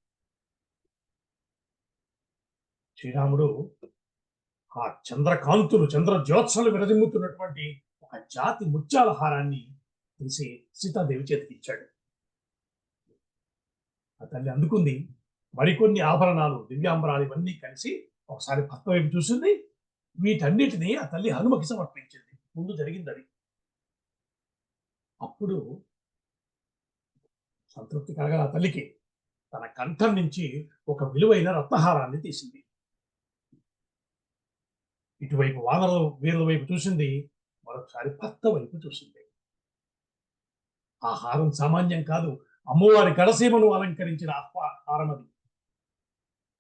శ్రీరాముడు ఆ చంద్రకాంతులు, చంద్ర జ్యోత్సలు విరజిమ్ముతున్నటువంటి ఒక జాతి ముత్యాల హారాన్ని తీసి సీతాదేవి చేతికి ఇచ్చాడు. ఆ తల్లి అందుకుంది. మరికొన్ని ఆభరణాలు, దివ్యాంబరాలు ఇవన్నీ కలిసి ఒకసారి భర్త వైపు చూసింది. వీటన్నిటినీ ఆ తల్లి హనుమకి సమర్పించింది. ముందు జరిగింది అది. అప్పుడు సంతృప్తి కలగల ఆ తల్లికి. తన కంఠం నుంచి ఒక విలువైన రత్నహారాన్ని తీసింది. ఇటువైపు వానర వీరుల వైపు చూసింది. మరొకసారి భర్త వైపు చూసింది. ఆ హారం సామాన్యం కాదు. అమ్మవారి గడసీమను అలంకరించిన హారం అది.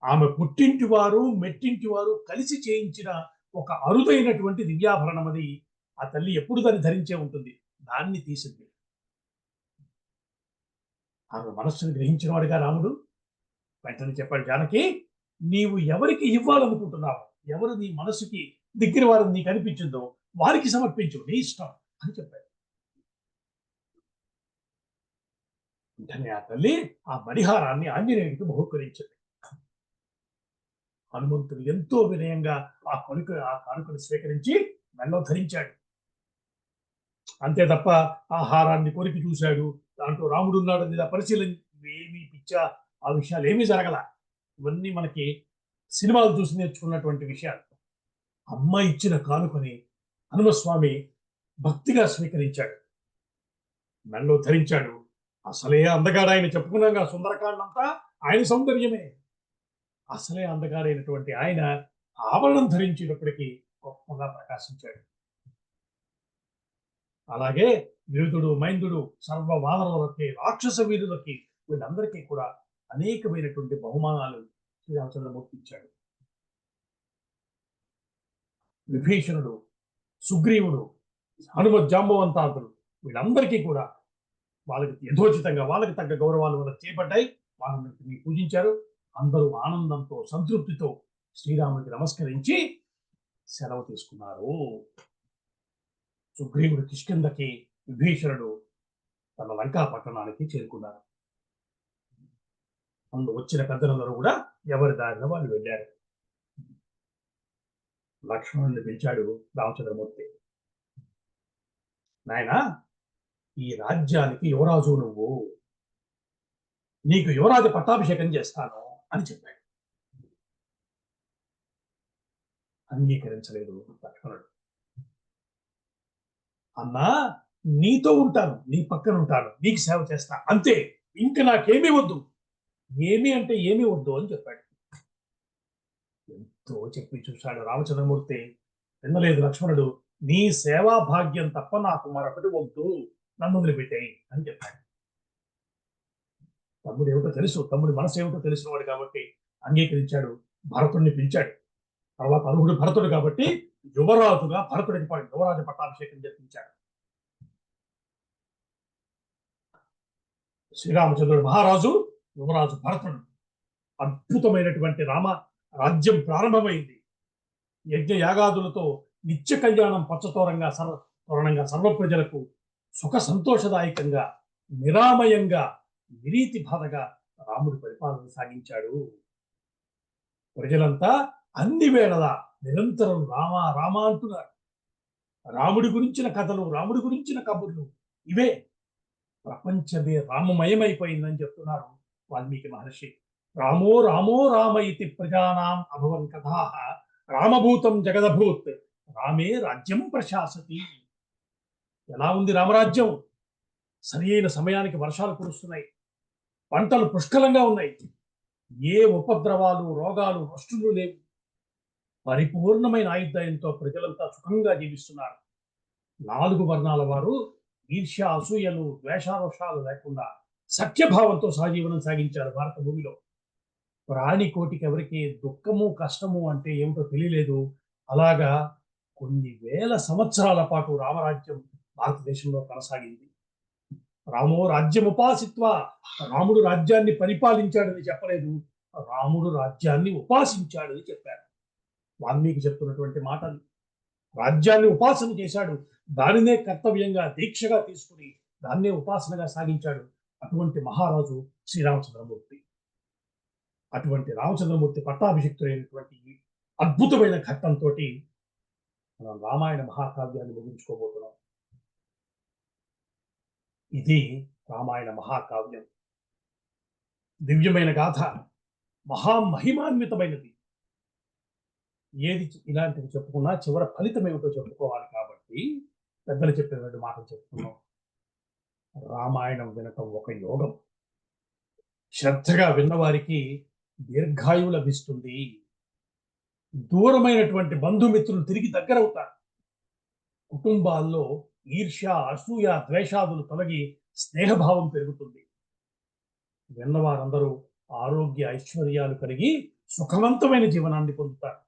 ఆమె పుట్టింటి వారు, మెట్టింటి వారు కలిసి చేయించిన ఒక అరుదైనటువంటి దివ్యాభరణం అది. ఆ తల్లి ఎప్పుడు దాన్ని ధరించే ఉంటుంది. దాన్ని తీసింది. ఆమె మనస్సును గ్రహించిన వాడుగా రాముడు వెంటనే చెప్పాడు, జానకి నీవు ఎవరికి ఇవ్వాలనుకుంటున్నావు, ఎవరు నీ మనసుకి దగ్గర వారు నీకు అనిపించిందో వారికి సమర్పించు, నీ ఇష్టం అని చెప్పాడు. వెంటనే ఆ తల్లి ఆ మణిహారాన్ని ఆంజనేయుడికి బహుకరించింది. హనుమంతుడు ఎంతో వినయంగా ఆ కానుకను స్వీకరించి మెడలో ధరించాడు. అంతే తప్ప ఆ హారాన్ని కొరికి చూశాడు, దాంట్లో రాముడు ఉన్నాడు లేదా పరిశీలన ఏమీ పిచ్చా ఆ విషయాలు ఏమీ జరగల. ఇవన్నీ మనకి సినిమాలు చూసి నేర్చుకున్నటువంటి విషయాలు. అమ్మ ఇచ్చిన కానుకని హనుమస్వామి భక్తిగా స్వీకరించాడు, మెడలో ధరించాడు. అసలే అందగాడు ఆయన, చెప్పుకున్నాగా సుందరకాండంతా ఆయన సౌందర్యమే. అసలే అందగాడైనటువంటి ఆయన ఆభరణం ధరించినప్పటికీ గొప్పగా ప్రకాశించాడు. అలాగే విరుదుడు, మైందుడు, సర్వ వానరులకి, రాక్షస వీరులకి, వీళ్ళందరికీ కూడా అనేకమైనటువంటి బహుమానాలు శ్రీరామచంద్రమూర్తి ఇచ్చాడు. విభీషణుడు, సుగ్రీవుడు, హనుమత్ జాంబవంతాంతులు, వీళ్ళందరికీ కూడా వాళ్ళకి యథోచితంగా వాళ్ళకి తగ్గ గౌరవాలు వాళ్ళకి చేపట్టాయి. వాళ్ళని పూజించారు. అందరూ ఆనందంతో సంతృప్తితో శ్రీరాముడికి నమస్కరించి సెలవు తీసుకున్నారు. సుగ్రీవుడు కిష్కింధకి, విభీషణుడు తన లంకా పట్టణానికి చేరుకున్నారు. అందు వచ్చిన పెద్దలందరూ కూడా ఎవరి దారిన వాళ్ళు వెళ్ళారు. లక్ష్మణుడిని పిలిచాడు రామచంద్రమూర్తి. నాయనా, ఈ రాజ్యానికి యువరాజు నువ్వు, నీకు యువరాజు పట్టాభిషేకం చేస్తాను అని చెప్పాడు. అంగీకరించలేదు లక్ష్మణుడు. అన్నా, నీతో ఉంటాను, నీ పక్కన ఉంటాను, నీకు సేవ చేస్తా, అంతే, ఇంకా నాకేమీ వద్దు. ఏమి అంటే ఏమీ వద్దు అని చెప్పాడు. ఎంతో చెప్పి చూశాడు రామచంద్రమూర్తి. వినలేదు లక్ష్మణుడు. నీ సేవా భాగ్యం తప్ప నాకు మరొకటి వద్దు, నన్ను వదిలిపెట్టాయి అని చెప్పాడు. తమ్ముడు ఏమిటో తెలుసు, తమ్ముడి మనసు ఏమిటో తెలిసినవాడు కాబట్టి అంగీకరించాడు. భరతుడిని పిలిచాడు. తర్వాత అర్హుడు భరతుడు కాబట్టి యువరాజుగా భరతుడికి యువరాజు పట్టాభిషేకం జరిపించాడు. శ్రీరామచంద్రుడు మహారాజు, యువరాజు భరతుడు. అద్భుతమైనటువంటి రామ రాజ్యం ప్రారంభమైంది. యజ్ఞ యాగాదులతో నిత్య కళ్యాణం పచ్చతోరంగా తోరణంగా సర్వ ప్రజలకు సుఖ సంతోషదాయకంగా నిరామయంగా నిరీతి బాధగా రాముడి పరిపాలన సాగించాడు. ప్రజలంతా అన్ని వేళలా నిరంతరం రామ రామ అంటున్నారు. రాముడి గురించిన కథలు, రాముడి గురించిన కబుర్లు ఇవే. ప్రపంచమే రామమయమైపోయిందని చెప్తున్నారు వాల్మీకి మహర్షి. రామో రామో రామ ఇతి ప్రజానాం అభవన్ కథా రామభూతం జగదభూత్ రామే రాజ్యం ప్రశాసతి. ఎలా ఉంది రామరాజ్యం? సరి అయిన సమయానికి వర్షాలు కురుస్తున్నాయి, పంటలు పుష్కలంగా ఉన్నాయి, ఏ ఉపద్రవాలు, రోగాలు, నష్టులు లేవు. పరిపూర్ణమైన ఆయుర్దాయంతో ప్రజలంతా సుఖంగా జీవిస్తున్నారు. 4 వర్ణాల వారు ఈర్ష్య, అసూయలు, ద్వేషారోషాలు లేకుండా సత్యభావంతో సహజీవనం సాగించారు భారత భూమిలో. ప్రాణి కోటికి ఎవరికి దుఃఖము, కష్టము అంటే ఏమిటో తెలియలేదు. అలాగా కొన్ని వేల సంవత్సరాల పాటు రామరాజ్యం భారతదేశంలో కొనసాగింది. రామో రాజ్యం ఉపాసిత్వ, రాముడు రాజ్యాన్ని పరిపాలించాడని చెప్పలేదు, రాముడు రాజ్యాన్ని ఉపాసించాడని చెప్పారు. వాల్మీకి చెప్తున్నటువంటి మాటలు. రాజ్యాన్ని ఉపాసన చేశాడు, దానినే కర్తవ్యంగా దీక్షగా తీసుకుని దాన్నే ఉపాసనగా సాగించాడు. అటువంటి మహారాజు శ్రీరామచంద్రమూర్తి. అటువంటి రామచంద్రమూర్తి పట్టాభిషిక్తులైనటువంటి అద్భుతమైన ఘట్టంతో మనం రామాయణ మహాకావ్యాన్ని ముగించుకోబోతున్నాం. ఇది రామాయణ మహాకావ్యం. దివ్యమైన గాథ, మహామహిమాన్వితమైనది. ఏది ఇలాంటివి చెప్పుకున్నా చివరి ఫలితం ఏమిటో చెప్పుకోవాలి కాబట్టి పెద్దలు చెప్పిన 2 మాటలు చెప్పుకున్నాం. రామాయణం వినటం ఒక యోగం. శ్రద్ధగా విన్నవారికి దీర్ఘాయువు లభిస్తుంది. దూరమైనటువంటి బంధుమిత్రులు తిరిగి దగ్గరవుతారు. కుటుంబాల్లో ఈర్ష్య, అసూయ, ద్వేషాదులు తొలగి స్నేహభావం పెరుగుతుంది. విన్నవారందరూ ఆరోగ్య ఐశ్వర్యాలు కలిగి సుఖవంతమైన జీవనాన్ని పొందుతారు.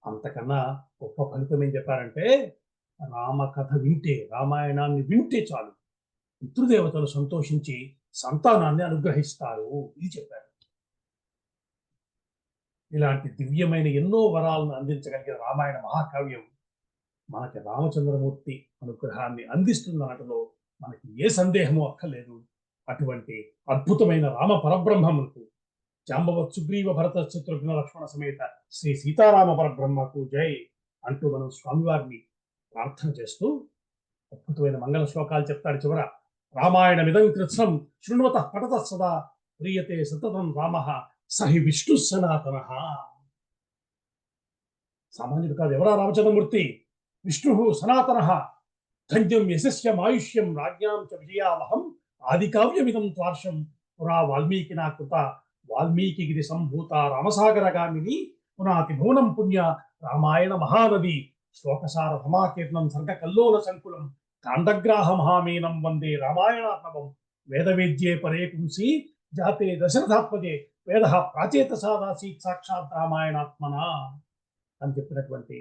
అంతకన్నా గొప్ప ఫలితం ఏం చెప్పారంటే, రామకథ వింటే, రామాయణాన్ని వింటే చాలు పితృదేవతలు సంతోషించి సంతానాన్ని అనుగ్రహిస్తారు. ఇది చెప్పారు. ఇలాంటి దివ్యమైన ఎన్నో వరాలను అందించగలిగిన రామాయణ మహాకావ్యం మనకి రామచంద్రమూర్తి అనుగ్రహాన్ని అందిస్తుందనటంలో మనకి ఏ సందేహము అక్కర్లేదు. అటువంటి అద్భుతమైన రామ పరబ్రహ్మములకు జాంబవత్ సుగ్రీవ భరత శత్రుఘ్న లక్ష్మణ సమేత శ్రీ సీతారామ పరబ్రహ్మకు జై అంటూ మనం స్వామివారిని ప్రార్థన చేస్తూ అద్భుతమైన మంగళ శ్లోకాలు చెప్తాడు చివర. రామాయణమిదం కృత్స్నం శృణ్వత పఠత సదా ప్రియతే సతతం రామ సహి విష్ణు సనాతన. సామాన్యుడు కాదు, ఎవరా రామచంద్రమూర్తి? విష్ణు సనాతన ధన్యం యశస్యమాయుష్యం రాజ్ఞాం చ విజయావహం ఆదికావ్యమిదం త్వార్షం పురా వాల్మీకినా కృత వాల్మీకిగిరి సంభూత రామసాగరగామిని పునాతి భువనం పుణ్య రామాయణ మహానది శ్లోకసార సమాకీర్ణం సర్గకల్లోల సంకులం కాండగ్రాహ మహామీనం వందే రామాయణాత్మవం వేదవేద్యే పరే పుంసి జాతే దశరథాత్మజే వేద ప్రాచేత సాదాసీత్ సాక్షాత్ రామాయణాత్మన అని చెప్పినటువంటి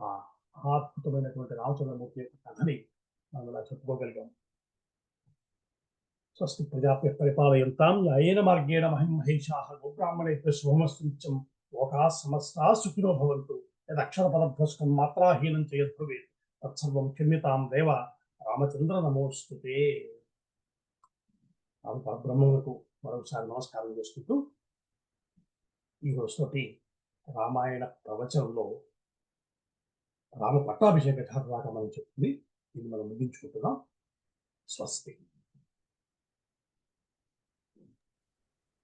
ఆ అద్భుతమైనటువంటి రామచంద్రమూర్తి యొక్క కథని మనం ఇలా చెప్పుకోగలిగాం. స్వస్తి ప్రజాప్య పరిపాలయంతాం న్యాయేన మార్గేణ మహిమహేషాః గోబ్రాహ్మణేభ్యో శుభమస్తు నిత్యం లోకాః సమస్తాః సుఖినో భవంతు. యదక్షరపదభ్రష్టం మాత్రాహీనం చ యద్భవేత్ తత్సర్వం క్షమ్యతాం దేవ రామచంద్ర నమోస్తుతే. రామ పరబ్రహ్మములకు మరొకసారి నమస్కారం చేసుకుంటూ ఈ రోజుతోటి రామాయణ ప్రవచనంలో రామ పట్టాభిషేక కథ దాకా మనం చెప్తుంది. ఇది మనం ముగించుకుంటున్నాం. స్వస్తి.